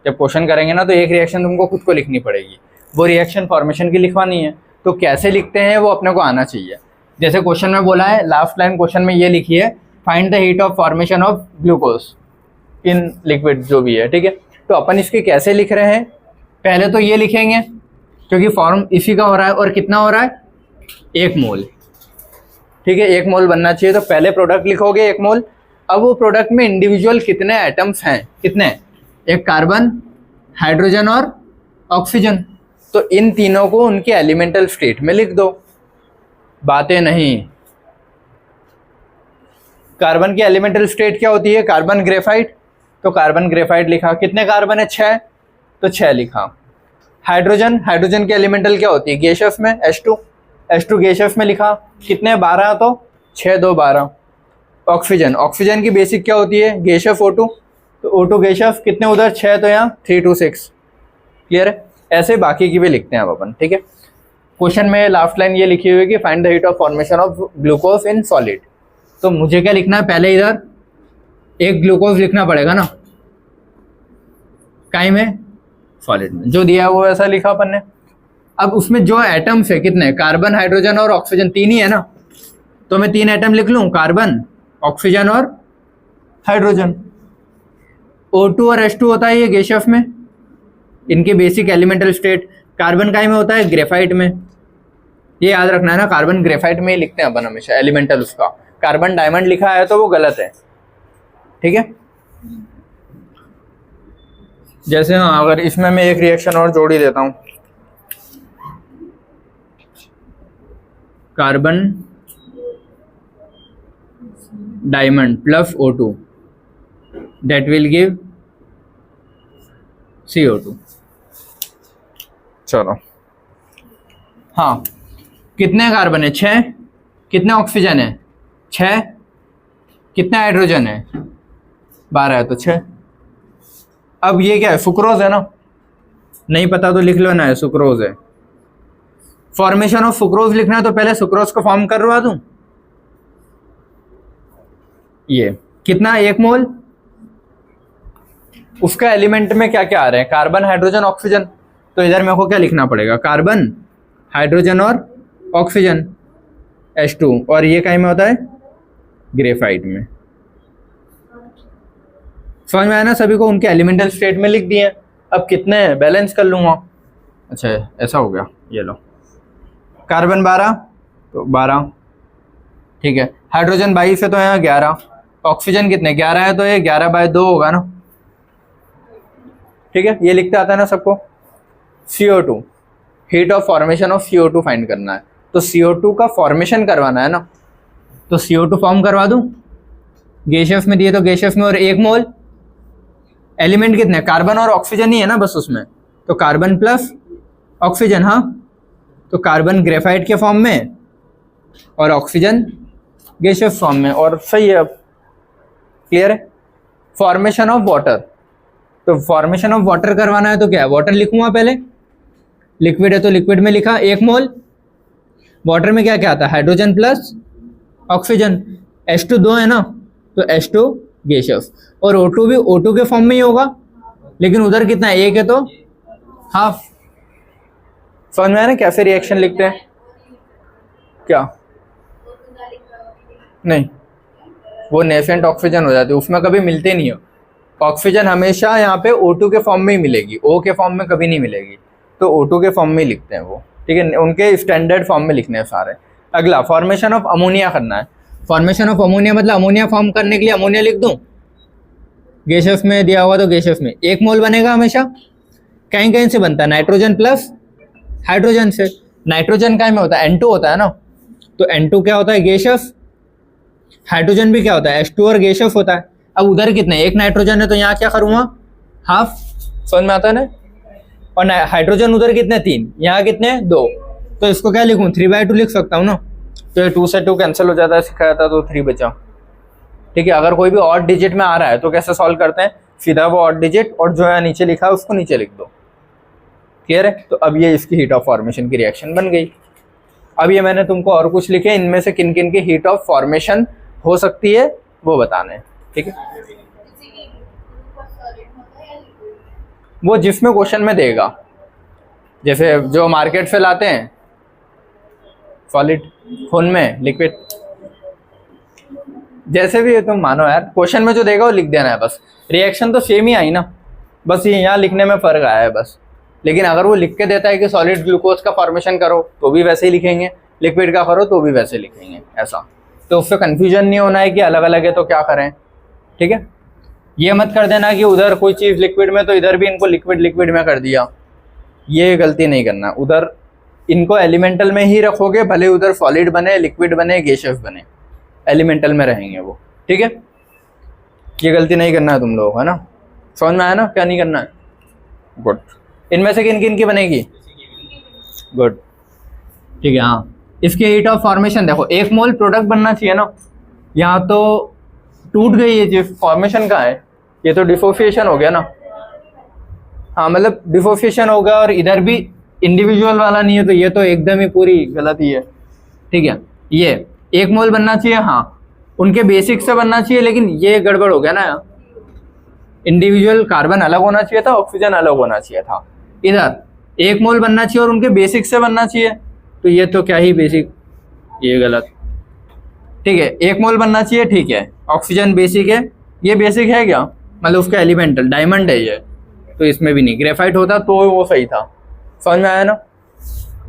जब क्वेश्चन करेंगे ना तो एक रिएक्शन तुमको खुद को लिखनी पड़ेगी, वो रिएक्शन फॉर्मेशन की लिखवानी है। तो कैसे लिखते हैं वो अपने को आना चाहिए। जैसे क्वेश्चन में बोला है, लास्ट लाइन क्वेश्चन में ये लिखी है, find the heat of formation of glucose in liquid, जो भी है, ठीक है। तो अपन इसके कैसे लिख रहे हैं, पहले तो ये लिखेंगे क्योंकि फॉर्म इसी का हो रहा है, और कितना हो रहा है, 1 मोल, ठीक है, 1 मोल बनना चाहिए। तो पहले प्रोडक्ट लिखोगे 1 मोल। अब वो प्रोडक्ट में इंडिविजुअल कितने एटम्स हैं, कितने, एक कार्बन, हाइड्रोजन और ऑक्सीजन। तो इन तीनों को उनके एलिमेंटल स्टेट में लिख दो, बातें नहीं। कार्बन की एलिमेंटल स्टेट क्या होती है, कार्बन ग्रेफाइट, तो कार्बन ग्रेफाइट लिखा। कितने कार्बन है, 6, तो 6 लिखा। हाइड्रोजन, हाइड्रोजन की एलिमेंटल क्या होती है, गैसियस में H2, H2 गैसियस में लिखा। कितने, 12, तो 6 2 12। ऑक्सीजन, ऑक्सीजन की बेसिक क्या होती है, गैसियस O2, तो O2 गैसियस, कितने उधर, 6, तो यहाँ 3 2 6। क्लियर है। ऐसे बाकी की भी लिखते हैं अब अपन, ठीक है। क्वेश्चन में लास्ट लाइन ये लिखी हुई है कि find the heat of formation of glucose in solid. तो मुझे क्या लिखना है, पहले इधर एक ग्लूकोज लिखना पड़ेगा ना, काई में, सॉलिड में, जो दिया है वो ऐसा लिखा अपन ने। अब उसमें जो एटम्स है कितने, कार्बन, हाइड्रोजन और ऑक्सीजन, 3 ही है ना, तो मैं 3 एटम लिख लूँ, कार्बन, ऑक्सीजन और हाइड्रोजन। O2 और H2 होता है ये गैसियस में, इनके बेसिक एलिमेंटल स्टेट। कार्बन काई में होता है, ग्रेफाइट में, ये याद रखना है ना, कार्बन ग्रेफाइट में ही लिखते हैं अपन हमेशा एलिमेंटल उसका। कार्बन डायमंड लिखा है तो वो गलत है, ठीक है। जैसे हाँ, अगर इसमें मैं एक रिएक्शन और जोड़ ही देता हूँ, carbon diamond plus O2, that will give CO2। चलो, हाँ, कितने कार्बन है, 6, कितने ऑक्सीजन है, 6, कितने हाइड्रोजन है, 12 है, तो 6। अब ये क्या है, सुक्रोज है ना, नहीं पता तो लिख लो ना, सुक्रोज है। फॉर्मेशन ऑफ सुक्रोज लिखना है तो पहले सुक्रोज को फॉर्म करवा दूं। ये कितना, 1 मोल, उसका एलिमेंट में क्या क्या आ रहे हैं, कार्बन, हाइड्रोजन, ऑक्सीजन। तो इधर मेरे को क्या लिखना पड़ेगा, कार्बन, हाइड्रोजन और ऑक्सीजन, H2, और ये कहीं में होता है, ग्रेफाइट में। समझ में आया ना सभी को, उनके एलिमेंटल स्टेट में लिख दिए। अब कितने हैं, बैलेंस कर लूँगा। अच्छा, ऐसा हो गया, ये लो, कार्बन 12, तो 12, ठीक है। हाइड्रोजन 22 है तो यहाँ 11। ऑक्सीजन कितने, 11 है तो ये 11/2 होगा ना, ठीक है। ये लिखते आता है ना सबको। CO2, heat of formation of CO2 find करना है, तो CO2 का फॉर्मेशन करवाना है ना, तो CO2 फॉर्म करवा दूं, गैसियस में दिए तो गैसियस में, और 1 मोल, एलिमेंट कितने, कार्बन और ऑक्सीजन ही है ना बस उसमें, तो कार्बन प्लस ऑक्सीजन, हाँ, तो कार्बन ग्रेफाइट के फॉर्म में और ऑक्सीजन गैसियस फॉर्म में, और सही है। अब क्लियर है। फॉर्मेशन ऑफ वाटर, तो फॉर्मेशन ऑफ वाटर करवाना है तो क्या है, वाटर लिखूंगा पहले, लिक्विड है तो लिक्विड में लिखा 1 मोल। वाटर में क्या क्या आता है, हाइड्रोजन प्लस ऑक्सीजन, H2 2 है ना, तो H2 गैसियस, और O2 भी O2 के फॉर्म में ही होगा, लेकिन उधर कितना है, 1 है तो हाफ। समझ में आया ना कैसे रिएक्शन लिखते हैं, क्या नहीं, वो नेसेंट ऑक्सीजन हो जाती है, उसमें कभी मिलते नहीं हो। ऑक्सीजन हमेशा यहाँ पे O2 के फॉर्म में ही मिलेगी, O के फॉर्म में कभी नहीं मिलेगी, तो O2 के फॉर्म में ही लिखते हैं वो, ठीक है। उनके स्टैंडर्ड फॉर्म में लिखने हैं सारे। अगला, फॉर्मेशन ऑफ अमोनिया करना है। फॉर्मेशन ऑफ अमोनिया मतलब अमोनिया फॉर्म करने के लिए अमोनिया लिख दूँ, गैसियस में दिया हुआ तो गैसियस में 1 मोल बनेगा हमेशा। कहीं कहीं से बनता है, नाइट्रोजन प्लस हाइड्रोजन से। नाइट्रोजन कहीं में होता है, N2 होता है ना, तो N2 क्या होता है, गैसियस। हाइड्रोजन भी क्या होता है, H2 और गैसियस होता है। अब उधर कितने, 1 नाइट्रोजन है तो यहाँ क्या करूँगा, हाफ। समझ में आता है ना। और हाइड्रोजन उधर कितने, 3, यहाँ कितने, 2, तो इसको क्या लिखूँ, 3/2 लिख सकता हूँ ना, तो ये 2 से 2 कैंसिल हो जाता है, सिखाया था तो 3 बचा, ठीक है। अगर कोई भी ऑड डिजिट में आ रहा है तो कैसे सॉल्व करते हैं, सीधा वो ऑड डिजिट और जो है नीचे लिखा है उसको नीचे लिख दो। क्लियर है। तो अब ये इसकी हीट ऑफ फॉर्मेशन की रिएक्शन बन गई। अब ये मैंने तुमको और कुछ लिखे, इनमें से किन किन की हीट ऑफ फॉर्मेशन हो सकती है वो बताना है, ठीक है। वो जिसमें क्वेश्चन में देगा, जैसे जो मार्केट से लाते हैं सॉलिड, खून में लिक्विड, जैसे भी है तुम मानो यार, क्वेश्चन में जो देगा वो लिख देना है बस। रिएक्शन तो सेम ही आई ना, बस ये यहाँ लिखने में फ़र्क आया है बस। लेकिन अगर वो लिख के देता है कि सॉलिड ग्लूकोज का फॉर्मेशन करो तो भी वैसे ही लिखेंगे, लिक्विड का करो तो भी वैसे लिखेंगे, ऐसा। तो उससे कन्फ्यूजन नहीं होना है कि अलग अलग है तो क्या करें, ठीक है। ये मत कर देना कि उधर कोई चीज़ लिक्विड में तो इधर भी इनको लिक्विड लिक्विड में कर दिया, ये गलती नहीं करना। उधर इनको एलिमेंटल में ही रखोगे, भले उधर सॉलिड बने, लिक्विड बने, गैसियस बने, एलिमेंटल में रहेंगे वो, ठीक है। ये गलती नहीं करना है तुम लोगों को, है ना। समझ में आया ना क्या नहीं करना है? गुड। इनमें से किन किन की बनेगी? गुड, ठीक है। हाँ, इसकी हीट ऑफ फॉर्मेशन देखो, 1 मोल प्रोडक्ट बनना चाहिए ना। यहाँ तो टूट गई है, जो फॉर्मेशन का है ये तो डिसोसिएशन हो गया ना। हाँ, मतलब डिसोसिएशन होगा, और इधर भी इंडिविजुअल वाला नहीं है, तो ये तो एकदम ही पूरी गलत ही है, ठीक है। ये 1 मोल बनना चाहिए, हाँ उनके बेसिक से बनना चाहिए, लेकिन ये गड़बड़ हो गया ना। इंडिविजुअल कार्बन अलग होना चाहिए था, ऑक्सीजन अलग होना चाहिए था। इधर 1 मोल बनना चाहिए और उनके बेसिक से बनना चाहिए, तो ये तो क्या ही बेसिक, ये गलत, ठीक है। 1 मोल बनना चाहिए, ठीक है। ऑक्सीजन बेसिक है, ये बेसिक है क्या, मतलब उसका एलिमेंटल डायमंड है ये, तो इसमें भी नहीं। ग्रेफाइट होता तो वो सही था। समझ में आया ना।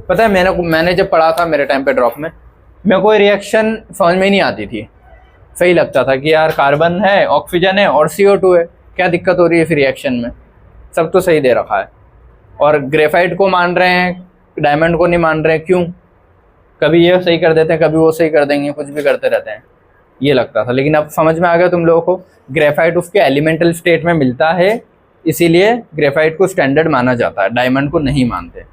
पता है मैंने जब पढ़ा था मेरे टाइम पे ड्रॉप में, मेरे को रिएक्शन समझ में नहीं आती थी। सही लगता था कि यार कार्बन है, ऑक्सीजन है और CO2 है, क्या दिक्कत हो रही है फिर रिएक्शन में, सब तो सही दे रखा है। और ग्रेफाइट को मान रहे हैं, डायमंड को नहीं मान रहे हैं, क्यों? कभी ये सही कर देते हैं, कभी वो सही कर देंगे, कुछ भी करते रहते हैं, ये लगता था। लेकिन अब समझ में आ गया तुम लोगों को, ग्रेफाइट उसके एलिमेंटल स्टेट में मिलता है, इसीलिए ग्रेफाइट को स्टैंडर्ड माना जाता है, डायमंड को नहीं मानते।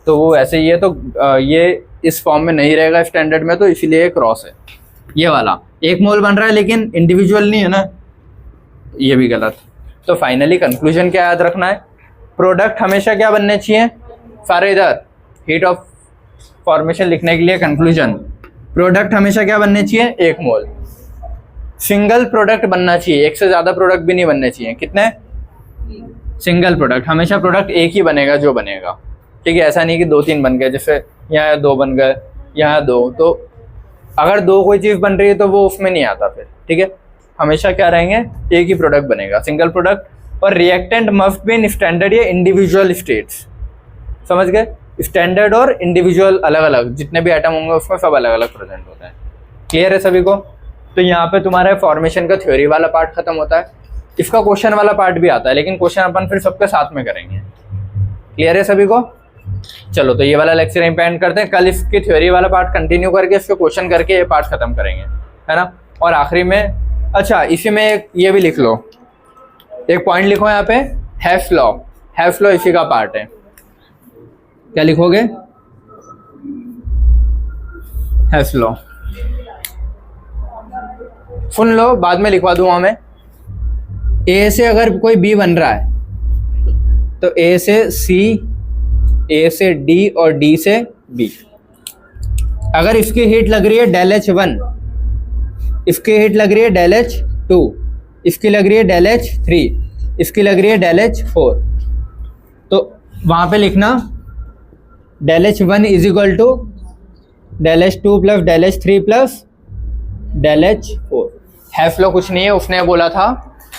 तो वो ऐसे ही है, तो ये इस फॉर्म में नहीं रहेगा स्टैंडर्ड में, तो इसीलिए क्रॉस है। ये वाला 1 मोल बन रहा है लेकिन इंडिविजुअल नहीं है ना, ये भी गलत। तो फाइनली कंक्लूजन क्या याद रखना है? प्रोडक्ट हमेशा क्या बनने चाहिए सारे, इधर हीट ऑफ फॉर्मेशन लिखने के लिए कंक्लूजन, प्रोडक्ट हमेशा क्या बनने चाहिए? 1 मोल। सिंगल प्रोडक्ट बनना चाहिए, एक से ज़्यादा प्रोडक्ट भी नहीं बनने चाहिए। कितने? सिंगल प्रोडक्ट, हमेशा प्रोडक्ट एक ही बनेगा जो बनेगा, ठीक है। ऐसा नहीं कि 2-3 बन गए, जैसे यहाँ 2 बन गए, यहाँ 2, तो अगर 2 कोई चीज़ बन रही है तो वो उसमें नहीं आता फिर, ठीक है। हमेशा क्या रहेंगे? एक ही प्रोडक्ट बनेगा, सिंगल प्रोडक्ट। और reactant must be in standard या इंडिविजुअल स्टेट्स, समझ गए? स्टैंडर्ड और इंडिविजुअल अलग अलग, जितने भी आइटम होंगे उसमें सब अलग अलग प्रेजेंट होते हैं। क्लियर है सभी को? तो यहाँ पे तुम्हारा फॉर्मेशन का थ्योरी वाला पार्ट खत्म होता है। इसका क्वेश्चन वाला पार्ट भी आता है, लेकिन क्वेश्चन अपन फिर सबके साथ में करेंगे। क्लियर है सभी को? चलो, तो ये वाला लेक्चर यहीं पे एंड करते हैं। कल इसकी थ्योरी वाला पार्ट कंटिन्यू करके इसको क्वेश्चन करके ये पार्ट खत्म करेंगे, है ना। और आखिरी में, अच्छा इसी में एक ये भी लिख लो, एक पॉइंट लिखो यहाँ पे, हेफ्स लॉ। हेफ्स लॉ इसी का पार्ट है। क्या लिखोगे? हेफ्स लॉ। सुन लो, बाद में लिखवा दूंगा मैं। ए से अगर कोई बी बन रहा है तो ए से सी, ए से डी और डी से बी। अगर इसकी हीट लग रही है डेल H1, इसकी हीट लग रही है डेल H2, इसकी लग रही है डेल H3, इसकी लग रही है डेल H4, तो वहाँ पे लिखना del H1 is equal to del H2 plus del H3 plus del H4। Hess's law कुछ नहीं है, उसने बोला था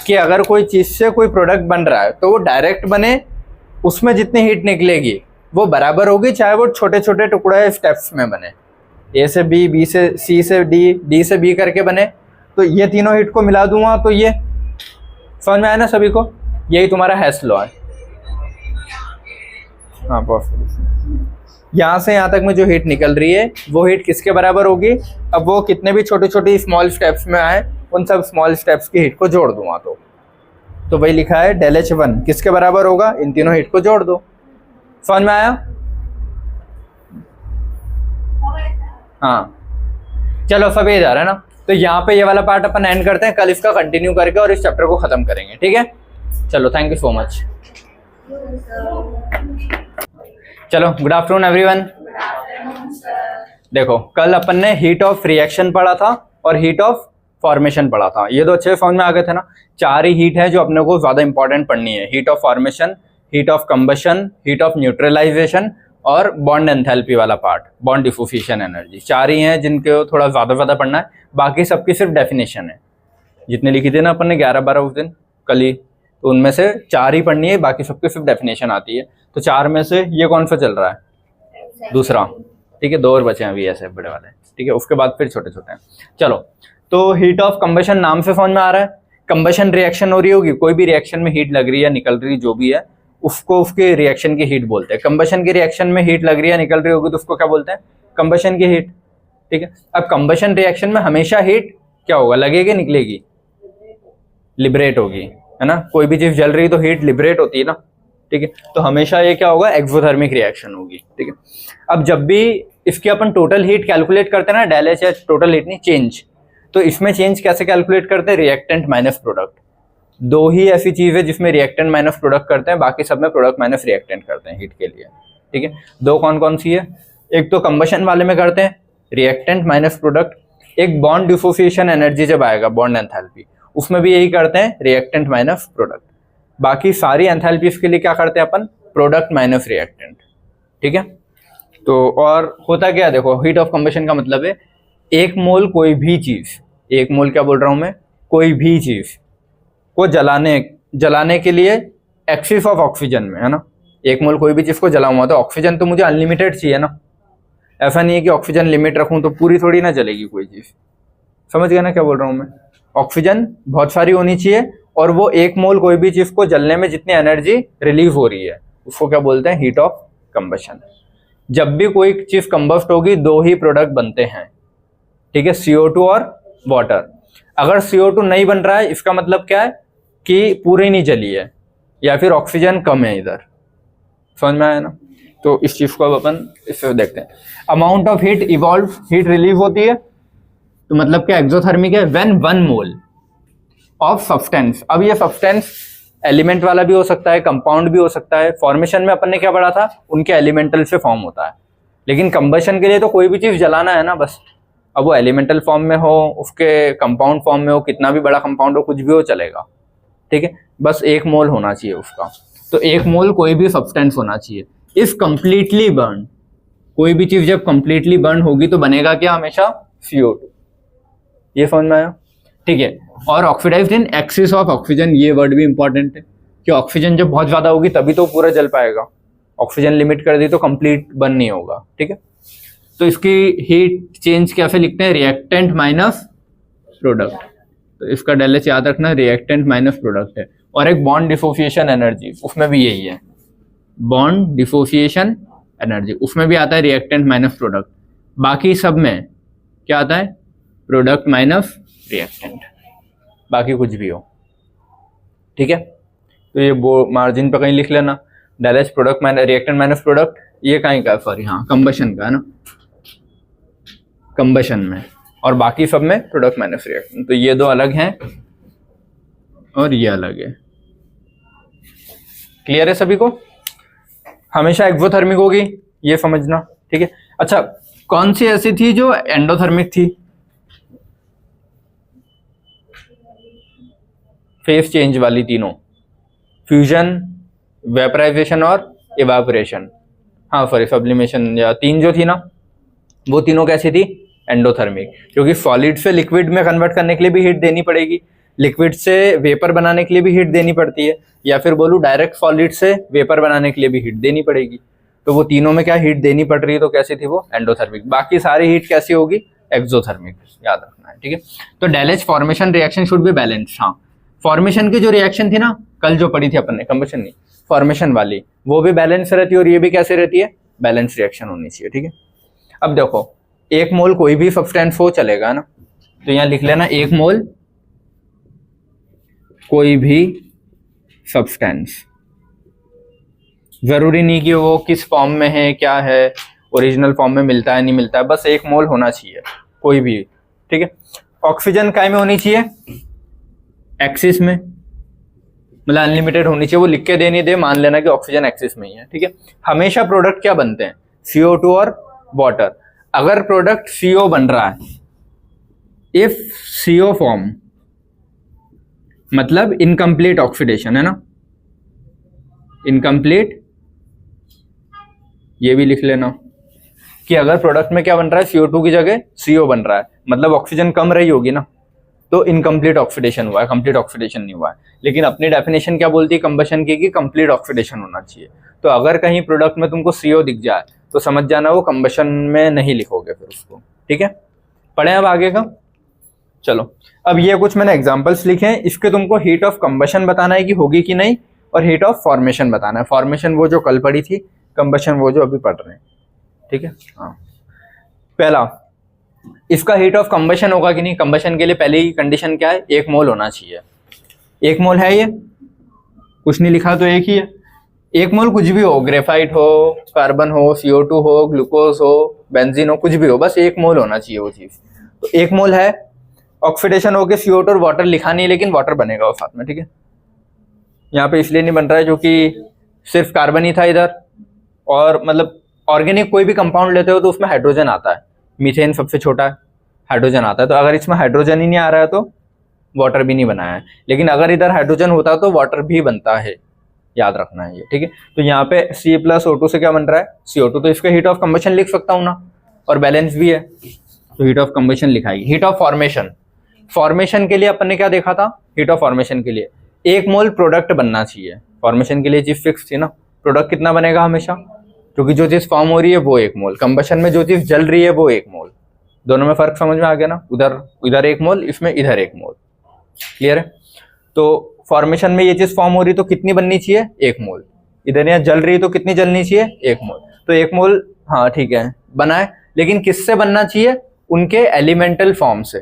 कि अगर कोई चीज़ से कोई प्रोडक्ट बन रहा है तो वो डायरेक्ट बने, उसमें जितनी हीट निकलेगी वो बराबर होगी, चाहे वो छोटे छोटे टुकड़े स्टेप्स में बने। ए से बी, बी से सी से डी, डी से बी करके बने, तो ये तीनों हीट को मिला दूंगा तो ये समझ में आया ना सभी को? यही तुम्हारा हेफ्स लॉ है। हाँ, यहाँ से यहाँ तक में जो हीट निकल रही है वो हीट किसके बराबर होगी? अब वो कितने भी छोटे छोटे स्मॉल स्टेप्स में आए, उन सब स्मॉल स्टेप्स की हीट को जोड़ दूंगा, तो वही लिखा है डेल H1 किसके बराबर होगा? इन तीनों हीट को जोड़ दो। समझ में आया? हाँ, चलो सभी इधर है ना। तो यहाँ पे ये वाला पार्ट अपन एंड करते हैं, कल इसका कंटिन्यू करके और इस चैप्टर को खत्म करेंगे, ठीक है। चलो, थैंक यू सो मच। चलो, गुड आफ्टरनून एवरीवन। देखो कल अपन ने हीट ऑफ रिएक्शन पढ़ा था और हीट ऑफ फॉर्मेशन पढ़ा था, ये तो अच्छे समझ में आ गए थे ना। चार ही हीट है जो अपने को ज्यादा इंपॉर्टेंट पढ़नी है, heat of formation, heat of combustion, heat of neutralisation और बॉन्ड एंथैल्पी वाला पार्ट, बॉन्ड डिफ्यूजन एनर्जी। चार ही हैं जिनको थोड़ा ज्यादा पढ़ना है, बाकी सबकी सिर्फ डेफिनेशन है। जितने लिखी थी ना अपन ने 11-12 उस दिन कल ही, तो उनमें से चार ही पढ़नी है, बाकी सबकी सिर्फ डेफिनेशन आती है। तो चार में से ये कौन सा चल रहा है? दूसरा, ठीक है। दो और बचे हैं अभी ऐसे बड़े वाले, ठीक है। उसके बाद फिर छोटे छोटे हैं। चलो, तो हीट ऑफ कंबशन नाम से समझ में आ रहा है, कंबशन रिएक्शन हो रही होगी, कोई भी रिएक्शन में हीट लग रही है निकल रही जो भी है उसको उसके रिएक्शन की हीट बोलते हैं। कंबशन की रिएक्शन में हीट लग रही है निकल रही होगी तो उसको क्या बोलते हैं? कंबशन की हीट, ठीक है। अब कंबशन रिएक्शन में हमेशा हीट क्या होगा? लगेगी, निकलेगी? लिबरेट होगी, है ना। कोई भी चीज जल रही तो हीट लिबरेट होती है ना, ठीक है। तो हमेशा ये क्या होगा? एक्सोथर्मिक रिएक्शन होगी, ठीक है। अब जब भी इसकी अपन टोटल हीट कैलकुलेट करते हैं ना, डेल एच, टोटल हीट नहीं, चेंज, तो इसमें चेंज कैसे कैलकुलेट करते हैं? Reactant minus product. दो ही ऐसी चीज है जिसमें रिएक्टेंट माइनस प्रोडक्ट करते हैं, बाकी सब में प्रोडक्ट माइनस रिएक्टेंट करते हैं हीट के लिए, ठीक है। दो कौन कौन सी है? एक तो कंबशन वाले में करते हैं रिएक्टेंट माइनस प्रोडक्ट, एक बॉन्ड डिसोसिएशन एनर्जी जब आएगा, बॉन्ड एंथैल्पी, उसमें भी यही करते हैं, रिएक्टेंट माइनस प्रोडक्ट। बाकी सारी एंथैल्पीज के लिए क्या करते हैं अपन? प्रोडक्ट माइनस रिएक्टेंट, ठीक है। तो और होता क्या, देखो हीट ऑफ कंबशन का मतलब है एक मोल कोई भी चीज, एक मोल क्या बोल रहा हूं मैं? कोई भी चीज को जलाने के लिए एक्सिस ऑफ ऑक्सीजन में, है ना। एक मोल कोई भी चीज को जलाऊंगा तो ऑक्सीजन तो मुझे अनलिमिटेड चाहिए ना, ऐसा नहीं है कि ऑक्सीजन लिमिट रखूं तो पूरी थोड़ी ना जलेगी कोई चीज। समझ गया ना क्या बोल रहा हूं मैं? ऑक्सीजन बहुत सारी होनी चाहिए और वो एक मोल कोई भी चीज को जलने में जितनी एनर्जी रिलीज हो रही है उसको क्या बोलते हैं? Heat of combustion. जब भी कोई चीज कंबस्ट होगी दो ही प्रोडक्ट बनते हैं, ठीक है, CO2 और वाटर। अगर CO2 नहीं बन रहा है इसका मतलब क्या है? कि पूरी नहीं जली है या फिर ऑक्सीजन कम है इधर। समझ में आया ना? तो इस चीज को अब अपन इससे देखते हैं। Amount of heat evolve, heat relieve होती है तो मतलब क्या? एक्सोथर्मिक है। व्हेन 1 मोल ऑफ सब्सटेंस, अब ये सब्सटेंस एलिमेंट वाला भी हो सकता है, कंपाउंड भी हो सकता है। फॉर्मेशन में अपन ने क्या पढ़ा था? उनके एलिमेंटल से फॉर्म होता है, लेकिन कंबशन के लिए तो कोई भी चीज जलाना है ना बस। अब वो एलिमेंटल फॉर्म में हो, उसके कंपाउंड फॉर्म में हो, कितना भी बड़ा कंपाउंड हो, कुछ भी हो चलेगा, ठीक है। बस एक मोल होना चाहिए उसका। तो एक मोल कोई भी सब्सटेंस होना चाहिए। इफ कंप्लीटली बर्न, कोई भी चीज जब कंप्लीटली बर्न होगी तो बनेगा क्या? हमेशा CO2। ये समझ में आया, ठीक है। और oxidised in excess of oxygen, ये वर्ड भी इंपॉर्टेंट है कि ऑक्सीजन जब बहुत ज्यादा होगी तभी तो पूरा जल पाएगा, ऑक्सीजन लिमिट कर दी तो कंप्लीट बर्न नहीं होगा, ठीक है। तो इसकी हीट चेंज कैसे लिखते हैं? Reactant minus product. तो इसका डेल एच याद रखना, रिएक्टेंट माइनस प्रोडक्ट है। और एक बॉन्ड डिसोसिएशन एनर्जी, उसमें भी यही है, बॉन्ड डिसोसिएशन एनर्जी, उसमें भी आता है रिएक्टेंट माइनस प्रोडक्ट। बाकी सब में क्या आता है? प्रोडक्ट माइनस रिएक्टेंट, बाकी कुछ भी हो, ठीक है। तो ये मार्जिन पे कहीं लिख लेना, del H product minus reactant minus product. ये कहीं का, सॉरी हाँ, कंबशन का है ना, कंबशन में, और बाकी सब में प्रोडक्ट माइनस रिएक्टेंट। तो ये दो अलग हैं और ये अलग है। क्लियर है सभी को? हमेशा एक्सोथर्मिक होगी, ये समझना, ठीक है। अच्छा, कौन सी ऐसी थी जो एंडोथर्मिक थी? फेस चेंज वाली तीनों, फ्यूजन, वेपराइजेशन और इवापोरेशन, हाँ सॉरी सब्लिमेशन, या तीन जो थी ना, वो तीनों कैसी थी? एंडोथर्मिक। क्योंकि सॉलिड से लिक्विड में कन्वर्ट करने के लिए भी हीट देनी पड़ेगी, लिक्विड से वेपर बनाने के लिए भी हीट देनी पड़ती है, या फिर बोलूँ डायरेक्ट सॉलिड से वेपर बनाने के लिए भी हीट देनी पड़ेगी। तो वो तीनों में क्या हीट देनी पड़ रही है, तो कैसी थी वो? एंडोथर्मिक। बाकी सारी हीट कैसी होगी? एक्सोथर्मिक, याद रखना है, ठीक है। तो del H formation reaction should be balance. हाँ, फॉर्मेशन की जो रिएक्शन थी ना कल जो पढ़ी थी अपन ने, कंबशन नहीं, फॉर्मेशन वाली, वो भी बैलेंस रहती है और ये भी कैसे रहती है? बैलेंस रिएक्शन होनी चाहिए, ठीक है। अब देखो, एक मोल कोई भी सब्सटेंस हो चलेगा ना, तो यहां लिख लेना एक मोल कोई भी सब्सटेंस। जरूरी नहीं कि वो किस फॉर्म में है, क्या है, ओरिजिनल फॉर्म में मिलता है नहीं मिलता है, बस एक मोल होना चाहिए कोई भी, ठीक है। ऑक्सीजन काय में होनी चाहिए? एक्सिस में, मतलब अनलिमिटेड होनी चाहिए। वो लिख के दे नहीं दे, मान लेना कि ऑक्सीजन एक्सिस में ही है, ठीक है। हमेशा प्रोडक्ट क्या बनते हैं? CO2 और वाटर। अगर प्रोडक्ट CO बन रहा है, इफ CO फॉर्म मतलब इनकम्प्लीट ऑक्सीडेशन है ना, इनकम्प्लीट, ये भी लिख लेना कि अगर प्रोडक्ट में क्या बन रहा है, CO2 की जगह CO बन रहा है, मतलब ऑक्सीजन कम रही होगी ना, तो इनकम्प्लीट ऑक्सीडेशन हुआ है, कंप्लीट ऑक्सीडेशन नहीं हुआ है। लेकिन अपनी डेफिनेशन क्या बोलती है कंबशन की, कि कंप्लीट ऑक्सीडेशन होना चाहिए। तो अगर कहीं प्रोडक्ट में तुमको CO दिख जाए तो समझ जाना वो कंबशन में नहीं लिखोगे फिर उसको, ठीक है। पढ़े अब आगे का, चलो अब ये कुछ मैंने एग्जांपल्स लिखे हैं, इसके तुमको हीट ऑफ कंबशन बताना है कि होगी कि नहीं, और हीट ऑफ फॉर्मेशन बताना है। फॉर्मेशन वो जो कल पढ़ी थी, कंबशन वो जो अभी पढ़ रहे हैं, ठीक है। हाँ, पहला इसका हीट ऑफ कंबशन होगा कि नहीं। कंबशन के लिए पहली कंडीशन क्या है, 1 मोल होना चाहिए। 1 मोल है, ये कुछ नहीं लिखा तो एक ही है। 1 मोल कुछ भी हो, ग्रेफाइट हो, कार्बन हो, CO2 हो, ग्लूकोज हो, बेंजीन हो, कुछ भी हो, बस 1 मोल होना चाहिए वो चीज। तो 1 मोल है, ऑक्सीडेशन होकर CO2 और वाटर लिखा नहीं, लेकिन वाटर बनेगा वो साथ में, ठीक है। यहाँ पे इसलिए नहीं बन रहा है क्योंकि सिर्फ कार्बन ही था इधर, और मतलब ऑर्गेनिक कोई भी कंपाउंड लेते हो तो उसमें हाइड्रोजन आता है, मीथेन सबसे छोटा है, हाइड्रोजन आता है। तो अगर इसमें हाइड्रोजन ही नहीं आ रहा है तो वाटर भी नहीं बनाया है। लेकिन अगर इधर हाइड्रोजन होता तो वाटर भी बनता है, याद रखना है ये, ठीक है। तो यहाँ पे C+O2 से क्या बन रहा है, CO2, तो इसका हीट ऑफ कंबशन लिख सकता हूँ ना, और बैलेंस भी है, तो हीट ऑफ कंबशन लिखाएगी। हीट ऑफ फॉर्मेशन, फॉर्मेशन के लिए अपन ने क्या देखा था, हीट ऑफ फॉर्मेशन के लिए 1 मोल प्रोडक्ट बनना चाहिए। फॉर्मेशन के लिए चीज फिक्स थी ना, प्रोडक्ट कितना बनेगा हमेशा, क्योंकि जो चीज फॉर्म हो रही है वो 1 मोल, कंबशन में जो चीज जल रही है वो 1 मोल, दोनों में फर्क समझ में आ गया ना, उधर इधर 1 मोल, इसमें इधर 1 मोल, क्लियर है। तो फॉर्मेशन में ये चीज फॉर्म हो रही तो कितनी बननी चाहिए, 1 मोल। इधर यहाँ जल रही तो कितनी जलनी चाहिए, 1 मोल। तो 1 मोल, हाँ ठीक है बना है, लेकिन किससे बनना चाहिए, उनके एलिमेंटल फॉर्म से।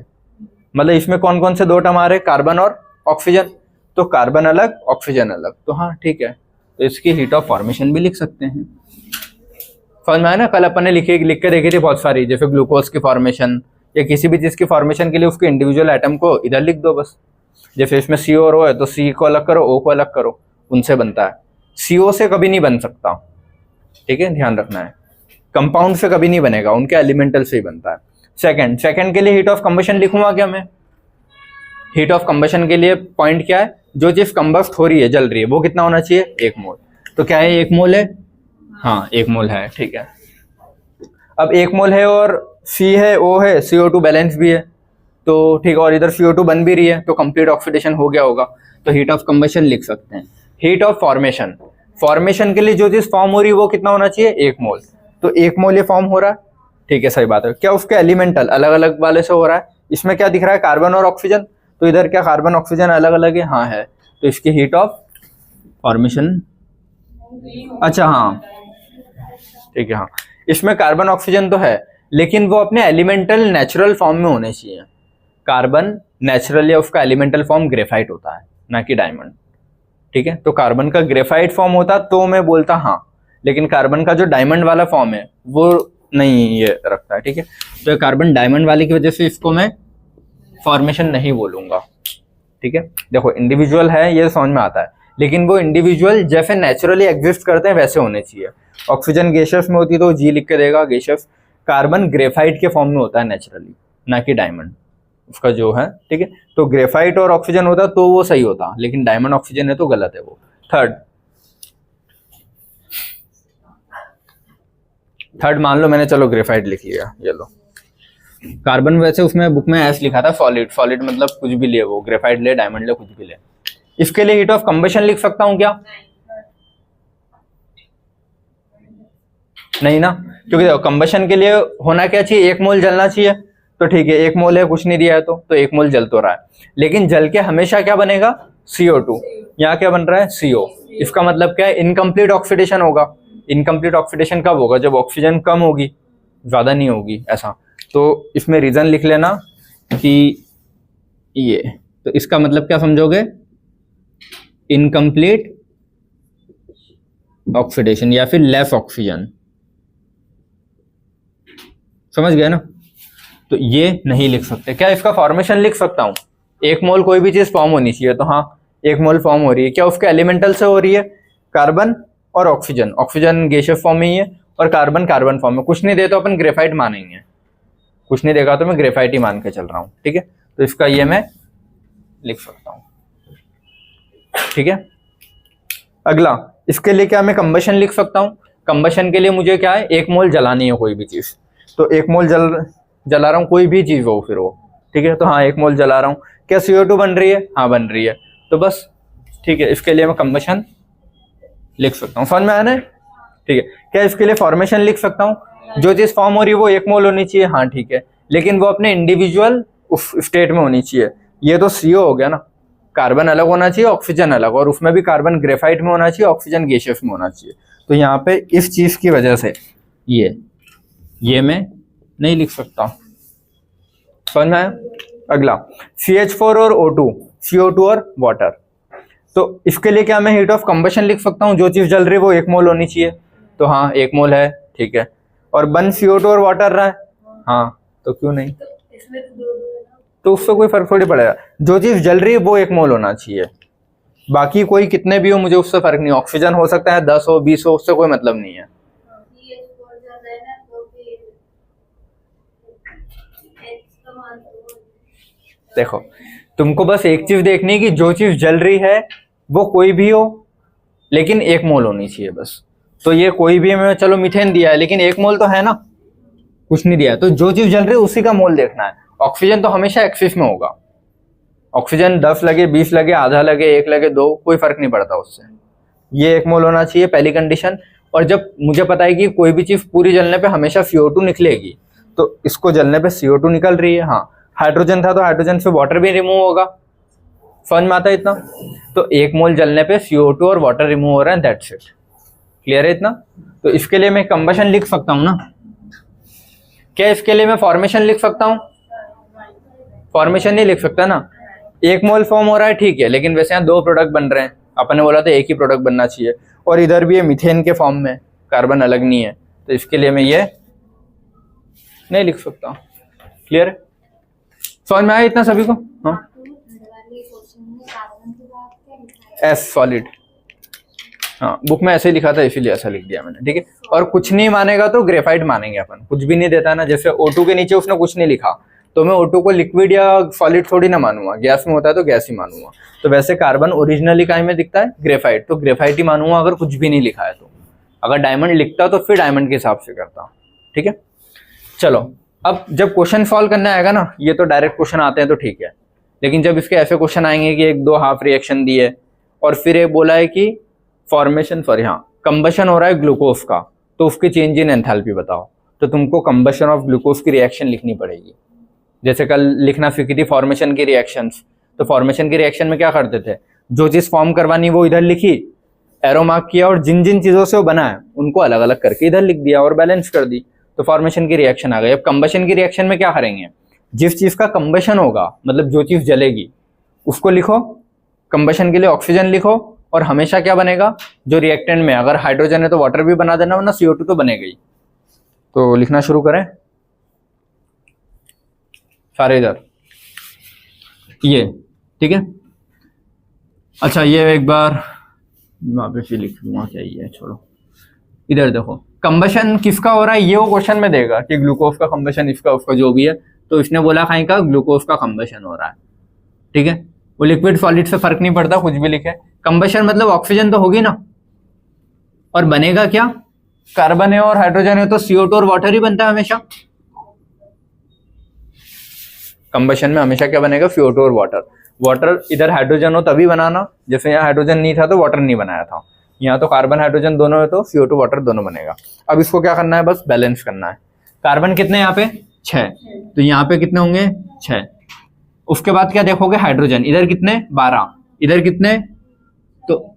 मतलब इसमें कौन कौन से 2 टर्म आ रहे हैं, कार्बन और ऑक्सीजन, तो कार्बन अलग ऑक्सीजन अलग, तो हाँ ठीक है, तो इसकी हीट ऑफ फॉर्मेशन भी लिख सकते हैं। समझ में आया ना, कल अपन ने लिख के देखी थी बहुत सारी, जैसे ग्लूकोज की फॉर्मेशन या किसी भी चीज की फॉर्मेशन के लिए उसके इंडिविजुअल एटम को इधर लिख दो बस। जैसे इसमें CO और O है तो C को अलग करो, O को अलग करो, उनसे बनता है। CO से कभी नहीं बन सकता, ठीक है, ध्यान रखना है। कंपाउंड से कभी नहीं बनेगा, उनके एलिमेंटल से ही बनता है। सेकंड के लिए हीट ऑफ कंबशन लिखूंगा क्या मैं, हीट ऑफ कंबशन के लिए पॉइंट क्या है, जो चीज कंबस्ट हो रही है, जल रही है, वो कितना होना चाहिए, 1 मोल। तो क्या है, 1 मोल है, हाँ 1 मोल है, ठीक है। अब 1 मोल है और C है, O है, CO2 बैलेंस भी है, तो ठीक, और इधर CO2 बन भी रही है, तो कंप्लीट ऑक्सीडेशन हो गया होगा, तो हीट ऑफ कंबशन लिख सकते हैं। हीट ऑफ फॉर्मेशन, फॉर्मेशन के लिए जो चीज फॉर्म हो रही है वो कितना होना चाहिए, 1 मोल। तो 1 मोल ये फॉर्म हो रहा है, ठीक है, सही बात है। क्या उसके एलिमेंटल अलग अलग वाले से हो रहा है, इसमें क्या दिख रहा है, कार्बन और ऑक्सीजन, तो इधर क्या कार्बन ऑक्सीजन अलग अलग है, हाँ है, तो इसकी हीट ऑफ फॉर्मेशन, अच्छा हाँ ठीक है, हाँ इसमें कार्बन ऑक्सीजन तो है, लेकिन वो अपने एलिमेंटल नेचुरल फॉर्म में होने चाहिए। कार्बन नेचुरल या उसका एलिमेंटल फॉर्म ग्रेफाइट होता है, ना कि डायमंड, ठीक है। तो कार्बन का ग्रेफाइट फॉर्म होता तो मैं बोलता हाँ, लेकिन कार्बन का जो डायमंड वाला फॉर्म है वो नहीं ये रखता है, ठीक है। तो कार्बन डायमंड वाले की वजह से इसको मैं फॉर्मेशन नहीं बोलूंगा, ठीक है। देखो इंडिविजुअल है ये समझ में आता है, लेकिन वो इंडिविजुअल जैसे नेचुरली एग्जिस्ट करते हैं वैसे होने चाहिए। ऑक्सीजन गैसियस में होती तो जी लिख के देगा गैसियस, कार्बन ग्रेफाइट के फॉर्म में होता है नेचुरली, ना कि डायमंड उसका जो है, ठीक है। तो ग्रेफाइट और ऑक्सीजन होता तो वो सही होता, लेकिन डायमंड ऑक्सीजन है तो गलत है वो। थर्ड मान लो मैंने चलो ग्रेफाइट लिख लिया, ये लो कार्बन, वैसे उसमें बुक में एस लिखा था सॉलिड, सॉलिड मतलब कुछ भी ले, वो ग्रेफाइट ले, डायमंड ले, कुछ भी ले। इसके लिए हीट ऑफ कंबशन लिख सकता हूं क्या, नहीं ना, क्योंकि देखो कंबशन के लिए होना क्या चाहिए, 1 मोल जलना चाहिए, तो ठीक है 1 मोल है, कुछ नहीं दिया है तो 1 मोल जल तो रहा है, लेकिन जल के हमेशा क्या बनेगा, CO2, यहाँ क्या बन रहा है, CO। इसका मतलब क्या है, इनकम्प्लीट ऑक्सीडेशन होगा। इनकम्प्लीट ऑक्सीडेशन कब होगा, जब ऑक्सीजन कम होगी, ज्यादा नहीं होगी, ऐसा। तो इसमें रीजन लिख लेना कि ये, तो इसका मतलब क्या समझोगे, इनकम्प्लीट ऑक्सीडेशन या फिर लेस ऑक्सीजन, समझ गए ना। तो ये नहीं लिख सकते। क्या इसका फॉर्मेशन लिख सकता हूं, 1 मोल कोई भी चीज फॉर्म होनी चाहिए, तो हाँ 1 मोल फॉर्म हो रही है, क्या उसके एलिमेंटल से हो रही है, कार्बन और ऑक्सीजन, ऑक्सीजन गैसियस फॉर्म में ही है, और कार्बन कार्बन फॉर्म में। कुछ नहीं दे तो अपन ग्रेफाइट मानेंगे, कुछ नहीं देगा तो मैं ग्रेफाइट ही मान के चल रहा हूँ, ठीक है। तो इसका ये मैं लिख सकता हूँ, ठीक है। अगला, इसके लिए क्या मैं कंबशन लिख सकता हूँ? कंबशन के लिए मुझे क्या है, 1 मोल जलानी है कोई भी चीज, तो 1 मोल जला रहा हूँ, कोई भी चीज हो फिर वो, ठीक है। तो हाँ 1 मोल जला रहा हूँ। क्या CO2 बन रही है? हाँ बन रही है, तो बस ठीक है, इसके लिए मैं कंबशन लिख सकता हूँ। समझ में आना है? ठीक है। क्या इसके लिए फॉर्मेशन लिख सकता हूँ? जो चीज फॉर्म हो रही है वो 1 मोल होनी चाहिए, हाँ ठीक है, लेकिन वो अपने इंडिविजुअल स्टेट में होनी चाहिए। ये तो CO हो गया ना, कार्बन अलग होना चाहिए, ऑक्सीजन अलग, और उसमें भी कार्बन ग्रेफाइट में होना चाहिए, ऑक्सीजन गैसियस में होना चाहिए। तो यहाँ पे इस चीज की वजह से ये मैं नहीं लिख सकता। समझ में आया? अगला, CH4 और O2, CO2 और वाटर। तो इसके लिए क्या मैं हीट ऑफ कंबशन लिख सकता हूँ? जो चीज जल रही है वो 1 मोल होनी चाहिए, तो हाँ 1 मोल है, ठीक है। और बन CO2 और वाटर रहा है, हाँ तो क्यों नहीं, तो उससे कोई फर्क थोड़ी पड़ेगा। जो चीज जल रही है वो 1 मोल होना चाहिए, बाकी कोई कितने भी हो मुझे उससे फर्क नहीं। ऑक्सीजन हो सकता है 10 हो 20 हो, उससे कोई मतलब नहीं है। देखो तुमको बस एक चीज देखनी है कि जो चीज जल रही है वो कोई भी हो लेकिन 1 मोल होनी चाहिए बस। तो ये कोई भी है, चलो मीथेन दिया है लेकिन 1 मोल तो है ना, कुछ नहीं दिया है, तो जो चीज जल रही है उसी का मोल देखना है। ऑक्सीजन तो हमेशा एक्सिस में होगा, ऑक्सीजन 10 लगे 20 लगे आधा लगे 1 लगे 2 कोई फर्क नहीं पड़ता उससे। ये 1 मोल होना चाहिए पहली कंडीशन। और जब मुझे पता है कि कोई भी चीज पूरी जलने पे हमेशा CO2 निकलेगी, तो इसको जलने पे CO2 निकल रही है, हाँ हाइड्रोजन था तो हाइड्रोजन से वाटर भी रिमूव होगा। समझ में आता है इतना? तो 1 मोल जलने पे CO2 और वाटर रिमूव हो रहा है, दैट्स इट। क्लियर है इतना? तो इसके लिए मैं कंबशन लिख सकता हूँ ना। क्या इसके लिए मैं फॉर्मेशन लिख सकता हूँ? फॉर्मेशन नहीं लिख सकता ना। 1 मोल फॉर्म हो रहा है ठीक है, लेकिन वैसे यहाँ 2 प्रोडक्ट बन रहे हैं, अपन ने बोला था एक ही प्रोडक्ट बनना चाहिए, और इधर भी ये मीथेन के फॉर्म में, कार्बन अलग नहीं है, तो इसके लिए मैं ये नहीं लिख सकता। क्लियर है? समझ में आया इतना सभी को? हाँ एस सॉलिड, हाँ बुक में ऐसे ही लिखा था इसीलिए ऐसा लिख दिया मैंने, ठीक है। और कुछ नहीं मानेगा तो ग्रेफाइट मानेंगे अपन, कुछ भी नहीं देता ना, जैसे O2 के नीचे उसने कुछ नहीं लिखा तो मैं O2 को लिक्विड या सॉलिड थोड़ी ना मानूंगा, गैस में होता है तो गैस ही मानूंगा। तो वैसे कार्बन ओरिजिनली काय में दिखता है? ग्रेफाइट, तो ग्रेफाइट ही मानूंगा अगर कुछ भी नहीं लिखा है तो। अगर डायमंड लिखता तो फिर डायमंड के हिसाब से करता, ठीक है। चलो अब जब क्वेश्चन सॉल्व करना आएगा ना, ये तो डायरेक्ट क्वेश्चन आते हैं तो ठीक है, लेकिन जब इसके ऐसे क्वेश्चन आएंगे कि 1-2 हाफ रिएक्शन दिए और फिर ये बोला है कि फॉर्मेशन सॉरी हाँ कंबशन हो रहा है ग्लूकोज का, तो उसके चेंज इन एंथैल्पी बताओ, तो तुमको कंबशन ऑफ ग्लूकोज की रिएक्शन लिखनी पड़ेगी। जैसे कल लिखना सीखी थी फॉर्मेशन की रिएक्शंस, तो फॉर्मेशन की रिएक्शन में क्या करते थे, जो चीज फॉर्म करवानी वो इधर लिखी, एरो मार्क किया, और जिन जिन चीजों से वो बना है उनको अलग अलग करके इधर लिख दिया और बैलेंस कर दी, तो फॉर्मेशन की रिएक्शन आ गई। अब कंबशन की रिएक्शन में क्या करेंगे, जिस चीज का कंबशन होगा मतलब जो चीज जलेगी उसको लिखो, कंबशन के लिए ऑक्सीजन लिखो, और हमेशा क्या बनेगा, जो रिएक्टेंट में अगर हाइड्रोजन है तो वाटर भी बना देना, वरना CO2 तो बनेगा ही। तो लिखना शुरू करें सारे इधर ये, ठीक है। अच्छा ये एक बार वहां पे फिर लिख लूंगा, क्या ये है, छोड़ो। इधर देखो कंबशन किसका हो रहा है, ये वो क्वेश्चन में देगा कि ग्लूकोज का कंबशन, इसका उसका जो भी है, तो इसने बोला कहीं का ग्लूकोज का कंबशन हो रहा है, ठीक है। वो लिक्विड सॉलिड से फर्क नहीं पड़ता, कुछ भी लिखे, कंबशन मतलब ऑक्सीजन तो होगी ना, और बनेगा क्या, कार्बन है और हाइड्रोजन है, तो CO2 और वाटर ही बनता है हमेशा। कंबशन में हमेशा क्या बनेगा, CO2 और वाटर। वाटर इधर हाइड्रोजन हो तभी बनाना, जैसे यहाँ हाइड्रोजन नहीं था तो वाटर नहीं बनाया था, यहाँ तो कार्बन हाइड्रोजन दोनों है तो CO2 वाटर दोनों बनेगा। अब इसको क्या करना है, बस बैलेंस करना है। कार्बन कितने यहाँ पे 6, तो यहाँ पे कितने होंगे 6। उसके बाद क्या देखोगे, हाइड्रोजन इधर कितने 12, इधर कितने, तो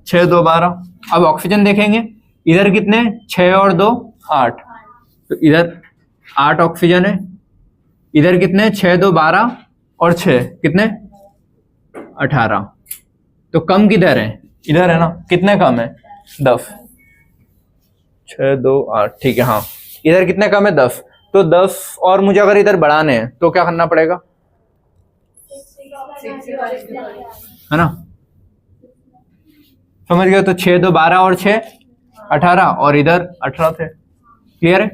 6 2 12। अब ऑक्सीजन देखेंगे, इधर कितने 6 और 2 8, तो इधर 8 ऑक्सीजन है, इधर कितने 6 2 12 और 6 कितने 18। तो कम किधर है, इधर है ना, कितने कम है 10, 6 2 8, ठीक है हाँ। इधर कितने कम है 10, तो 10 और मुझे अगर इधर बढ़ाने हैं तो क्या करना पड़ेगा, है ना, समझ गए। तो 6 2 12 और 6 18, और इधर 18 थे, क्लियर है?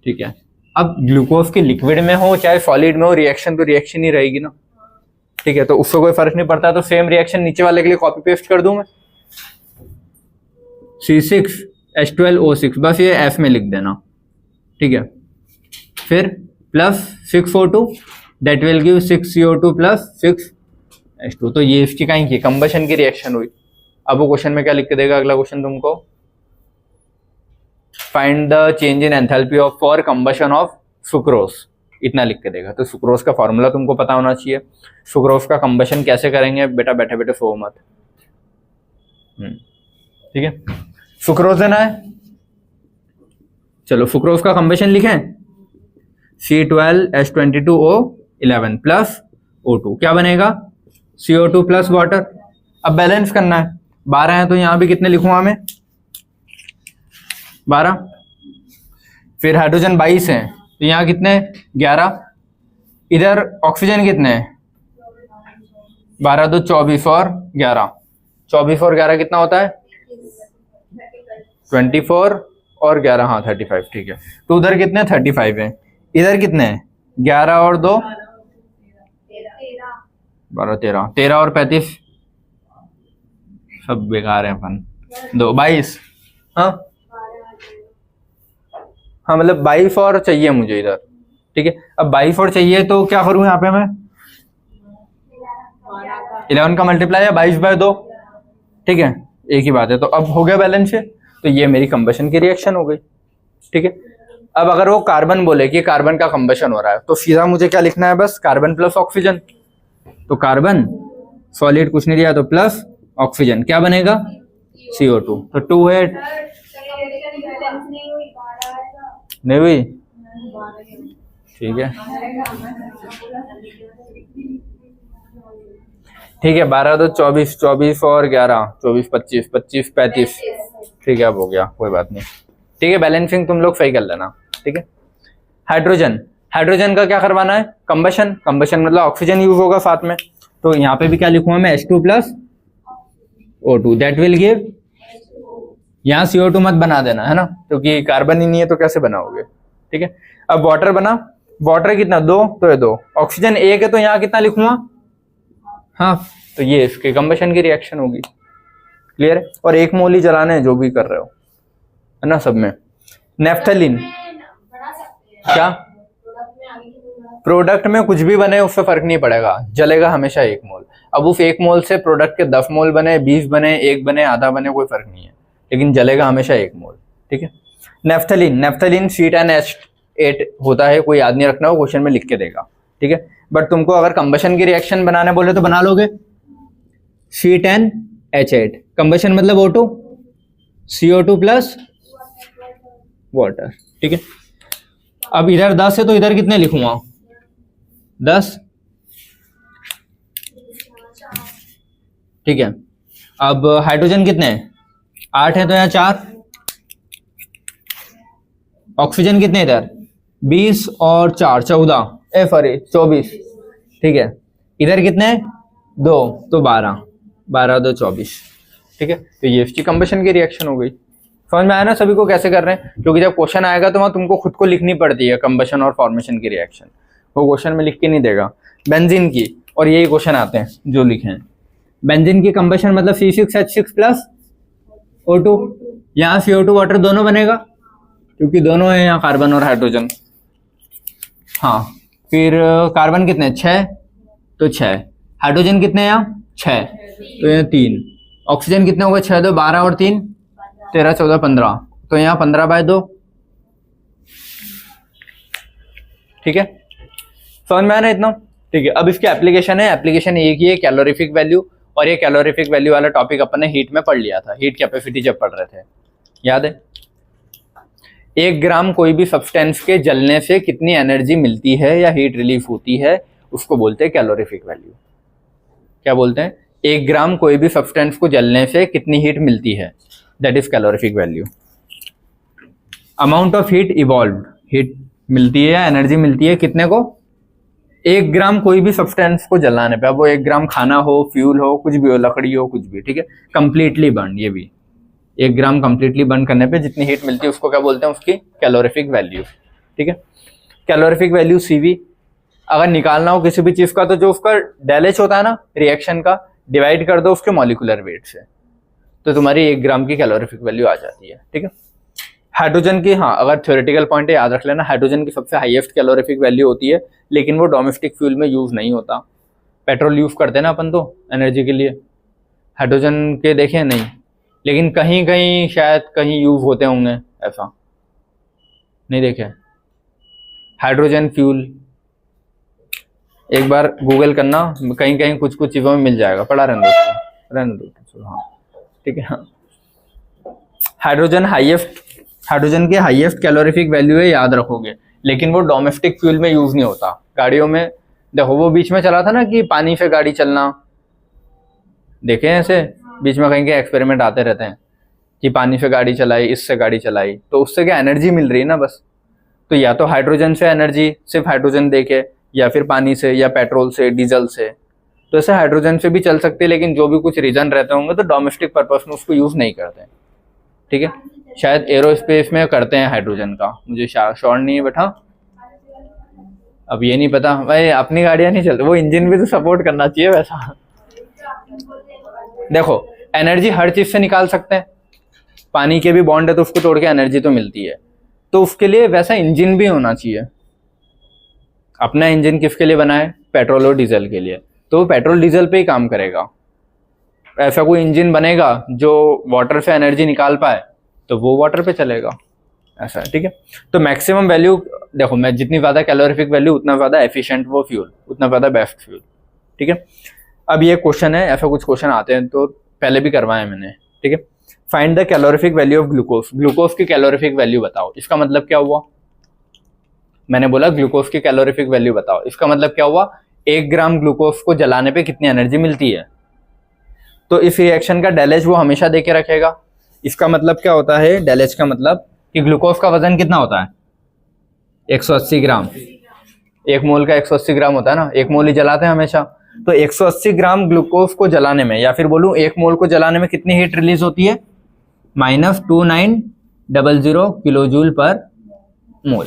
ठीक है। अब ग्लूकोज के लिक्विड में हो चाहे सॉलिड में हो, रिएक्शन तो रिएक्शन ही रहेगी ना, ठीक है, तो उससे कोई फर्क नहीं पड़ता। तो सेम रिएक्शन नीचे वाले के लिए कॉपी पेस्ट कर दूं मैं, C6H12O6, बस ये F में लिख देना, ठीक है। फिर plus 6O2 that will give 6CO2 plus 6H2। तो ये इसकी कहीं की कंबशन की रिएक्शन हुई। अब वो क्वेश्चन में क्या लिख के देगा, अगला क्वेश्चन तुमको, find the change in enthalpy of for combustion of sucrose, इतना लिख के देगा। तो सुक्रोज का फॉर्मूला तुमको पता होना चाहिए। सुक्रोज का कंबशन कैसे करेंगे बेटा, बैठे बैठे सो मत, ठीक है। सुक्रोज देना है, चलो सुक्रोज का कंबशन लिखें, C12H22O11 प्लस O2 क्या बनेगा, CO2 प्लस वाटर। अब बैलेंस करना है, 12 है तो यहां भी कितने लिखूंगा मैं, 12। फिर हाइड्रोजन 22 है तो यहाँ कितने, 11। इधर ऑक्सीजन कितने हैं, 12 तो 24 और 11, 24 और 11 कितना होता है, 24 और 11, हाँ 35, ठीक है। तो उधर कितने 35 है, इधर कितने हैं 11 और 2 12, 13 और 35 सब बेकार है अपन, 2 22, हाँ हाँ मतलब 22 और चाहिए मुझे इधर, ठीक है। अब 22 और चाहिए तो क्या करूं यहाँ पे मैं, 11 का मल्टीप्लाई है 22/2, ठीक है, एक ही बात है। तो अब हो गया बैलेंस है, तो ये मेरी कंबशन की रिएक्शन हो गई, ठीक है। अब अगर वो कार्बन बोले कि कार्बन का कंबशन हो रहा है तो सीधा मुझे क्या लिखना है, बस कार्बन प्लस ऑक्सीजन। तो कार्बन सॉलिड कुछ नहीं दिया तो प्लस ऑक्सीजन क्या बनेगा, CO2। तो 2 है, नहीं हुई, ठीक है, ठीक है। 12 तो 24, 24 और 11, 24 25, 25 35, ठीक है, अब हो गया, कोई बात नहीं, ठीक है। बैलेंसिंग तुम लोग सही कर लेना, ठीक है। हाइड्रोजन, हाइड्रोजन का क्या करवाना है, कंबशन, कंबशन मतलब ऑक्सीजन यूज होगा साथ में। तो यहाँ पे भी क्या लिखूंगा मैं, H2 plus O2 that will give, यहाँ CO2 मत बना देना है ना, क्योंकि कार्बन ही नहीं है तो कैसे बनाओगे, ठीक है। अब वाटर बना, वाटर कितना 2, तो ये 2, ऑक्सीजन 1 है तो यहाँ कितना लिखूंगा, हाँ, तो ये इसके कंबशन की रिएक्शन होगी, क्लियर है। और 1 मोल ही जलाना है जो भी कर रहे हो, है ना सब में। नेफ्थलीन, क्या प्रोडक्ट में कुछ भी बने उससे फर्क नहीं पड़ेगा, जलेगा हमेशा 1 मोल। अब उस 1 मोल से प्रोडक्ट के 10 मोल बने, 20 बने, 1 बने, आधा बने, कोई फर्क नहीं है, लेकिन जलेगा हमेशा 1 मोल, ठीक है। नेफ्थलीन, नेफ्थलीन C10H8 होता है, कोई याद नहीं रखना, वो क्वेश्चन में लिख के देगा, ठीक है। बट तुमको अगर कंबशन की रिएक्शन बनाने बोले तो बना लोगे, C10H8 कंबशन मतलब O2, CO2 प्लस वाटर, ठीक है। अब इधर 10 है तो इधर कितने लिखूंगा, 10, ठीक है। अब हाइड्रोजन कितने हैं, 8 है तो यहाँ 4, ऑक्सीजन कितने इधर 20 और 4 14, 24, ठीक है। इधर कितने 2 तो 12, 12 2 24, ठीक है। तो ये इसकी कंबशन की रिएक्शन हो गई। समझ में आया ना सभी को कैसे कर रहे हैं, क्योंकि जब क्वेश्चन आएगा तो वहां तुमको खुद को लिखनी पड़ती है कंबशन और फॉर्मेशन की रिएक्शन, वो क्वेश्चन में लिख के नहीं देगा। बेंजीन की, और यही क्वेश्चन आते हैं जो लिखे हैं, बेंजीन की कंबशन मतलब C6H6 प्लस O2, यहाँ CO2 वाटर दोनों बनेगा क्योंकि दोनों है यहाँ कार्बन और हाइड्रोजन, हाँ। फिर कार्बन कितने 6 तो 6, हाइड्रोजन कितने यहाँ 6 तो यहाँ 3, ऑक्सीजन कितने हो गए 6 2 12 और 3 13 14 15, तो यहाँ 15/2, ठीक है। समझ में आना इतना, ठीक है। अब इसकी एप्लीकेशन है, एप्लीकेशन एक ही है कैलोरीफिक वैल्यू, और ये कैलोरीफिक वैल्यू वाला टॉपिक अपन ने हीट में पढ़ लिया था, हीट कैपेसिटी जब पढ़ रहे थे, याद है। 1 ग्राम कोई भी सब्सटेंस के जलने से कितनी एनर्जी मिलती है या हीट रिलीफ होती है, उसको बोलते हैं कैलोरीफिक वैल्यू। क्या बोलते हैं, 1 ग्राम कोई भी सब्सटेंस को जलने से कितनी हीट मिलती है, that is calorific value. Amount of heat evolved, heat मिलती है या एनर्जी मिलती है कितने को, 1 ग्राम कोई भी सब्सटेंस को जलाने पे, अब वो 1 ग्राम खाना हो, फ्यूल हो, कुछ भी हो, लकड़ी हो, कुछ भी, ठीक है, कंप्लीटली बर्न, ये भी 1 ग्राम कंप्लीटली बर्न करने पे जितनी हीट मिलती है उसको क्या बोलते हैं, उसकी कैलोरीफिक वैल्यू। ठीक है, कैलोरीफिक वैल्यू CV। अगर निकालना हो किसी भी चीज का तो जो उसका डेल एच होता है ना रिएक्शन का, डिवाइड कर दो उसके मॉलिक्यूलर वेट से, तो तुम्हारी 1 ग्राम की कैलोरीफिक वैल्यू आ जाती है। ठीक है, हाइड्रोजन की, हाँ अगर थ्योरेटिकल पॉइंट है याद रख लेना, हाइड्रोजन की सबसे हाईएस्ट कैलोरीफिक वैल्यू होती है, लेकिन वो डोमेस्टिक फ्यूल में यूज नहीं होता। पेट्रोल यूज करते हैं ना अपन तो एनर्जी के लिए, हाइड्रोजन के देखें नहीं, लेकिन कहीं कहीं शायद कहीं यूज होते होंगे, ऐसा नहीं देखे। हाइड्रोजन फ्यूल एक बार गूगल करना, कहीं कहीं कुछ कुछ चीज़ों में मिल जाएगा, पढ़ा रहने दो। हाँ ठीक है, हाँ हाइड्रोजन के हाईएस्ट कैलोरीफिक वैल्यू है, याद रखोगे, लेकिन वो डोमेस्टिक फ्यूल में यूज नहीं होता। गाड़ियों में देखो, वो बीच में चला था ना कि पानी से गाड़ी चलना, देखे ऐसे बीच में कहीं के एक्सपेरिमेंट आते रहते हैं कि पानी से गाड़ी चलाई, इससे गाड़ी चलाई, तो उससे क्या एनर्जी मिल रही है ना बस। तो या तो हाइड्रोजन से एनर्जी सिर्फ हाइड्रोजन देके, या फिर पानी से या पेट्रोल से, डीजल से, तो ऐसे हाइड्रोजन से भी चल सकते हैं, लेकिन जो भी कुछ रीजन रहते होंगे तो डोमेस्टिक पर्पस में उसको यूज नहीं करते हैं। ठीक है, शायद एरोस्पेस में करते हैं हाइड्रोजन का, मुझे श्योर नहीं है बेटा, अब ये नहीं पता भाई, अपनी गाड़ियां नहीं चलती, वो इंजन भी तो सपोर्ट करना चाहिए वैसा। देखो एनर्जी हर चीज से निकाल सकते हैं, पानी के भी बॉन्ड है तो उसको तोड़ के एनर्जी तो मिलती है, तो उसके लिए वैसा इंजन भी होना चाहिए। अपना इंजन किसके लिए बना है, पेट्रोल और डीजल के लिए, तो पेट्रोल डीजल पे ही काम करेगा। ऐसा कोई इंजन बनेगा जो वाटर से एनर्जी निकाल पाए तो वो वाटर पे चलेगा, ऐसा है। ठीक है, तो मैक्सिमम वैल्यू देखो, मैं जितनी ज्यादा कैलोरीफिक वैल्यू उतना ज्यादा एफिशिएंट वो फ्यूल, उतना ज्यादा बेस्ट फ्यूल। ठीक है, अब ये क्वेश्चन है, ऐसा कुछ क्वेश्चन आते हैं तो पहले भी करवाए मैंने। ठीक है, find the calorific value of glucose, glucose की कैलोरीफिक वैल्यू बताओ। इसका मतलब क्या हुआ, मैंने बोला ग्लूकोज की कैलोरीफिक वैल्यू बताओ, इसका मतलब क्या हुआ, 1 ग्राम ग्लूकोज को जलाने पे कितनी एनर्जी मिलती है। तो इस रिएक्शन का डेल एच वो हमेशा देके रखेगा। इसका मतलब क्या होता है, डेल एच का मतलब कि ग्लूकोज का वजन कितना होता है, 180 ग्राम। 1 मोल का 180 ग्राम होता है ना, 1 मोल ही जलाते हैं हमेशा, तो 180 ग्राम ग्लूकोज को जलाने में, या फिर बोलूं 1 मोल को जलाने में कितनी हीट रिलीज होती है, -2900 किलो जूल पर मोल।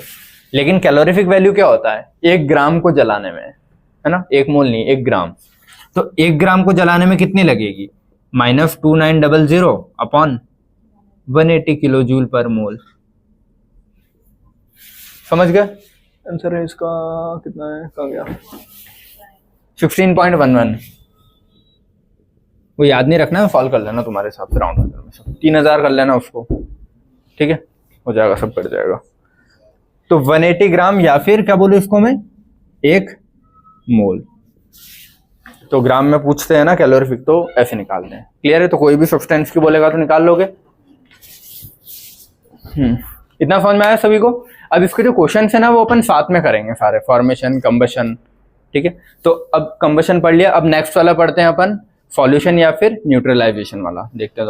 लेकिन कैलोरीफिक वैल्यू क्या होता है, 1 ग्राम को जलाने में, है ना, 1 मोल नहीं 1 ग्राम, तो 1 ग्राम को जलाने में कितनी लगेगी, -2900 अपॉन 180 किलो जूल पर मोल। समझ गए, आंसर है इसका कितना है, कहाँ गया, 16.11। वो याद नहीं रखना, सॉल्व कर लेना तुम्हारे हिसाब से, राउंड फिगर में सब 3000 कर लेना उसको। ठीक है, हो जाएगा, सब कट जाएगा। तो 180 ग्राम, या फिर क्या बोलूं इसको मैं, 1 मोल। तो ग्राम में पूछते हैं ना कैलोरीफिक, तो ऐसे निकालते हैं। क्लियर है, तो कोई भी सब्सटेंस की बोलेगा तो निकाल लोगे। इतना समझ में आया सभी को। अब इसके जो क्वेश्चन है ना वो अपन साथ में करेंगे सारे, फॉर्मेशन, कंबशन। ठीक है, तो अब कंबशन पढ़ लिया, अब नेक्स्ट वाला पढ़ते हैं अपन, सॉल्यूशन या फिर न्यूट्रलाइजेशन वाला, देखते हैं।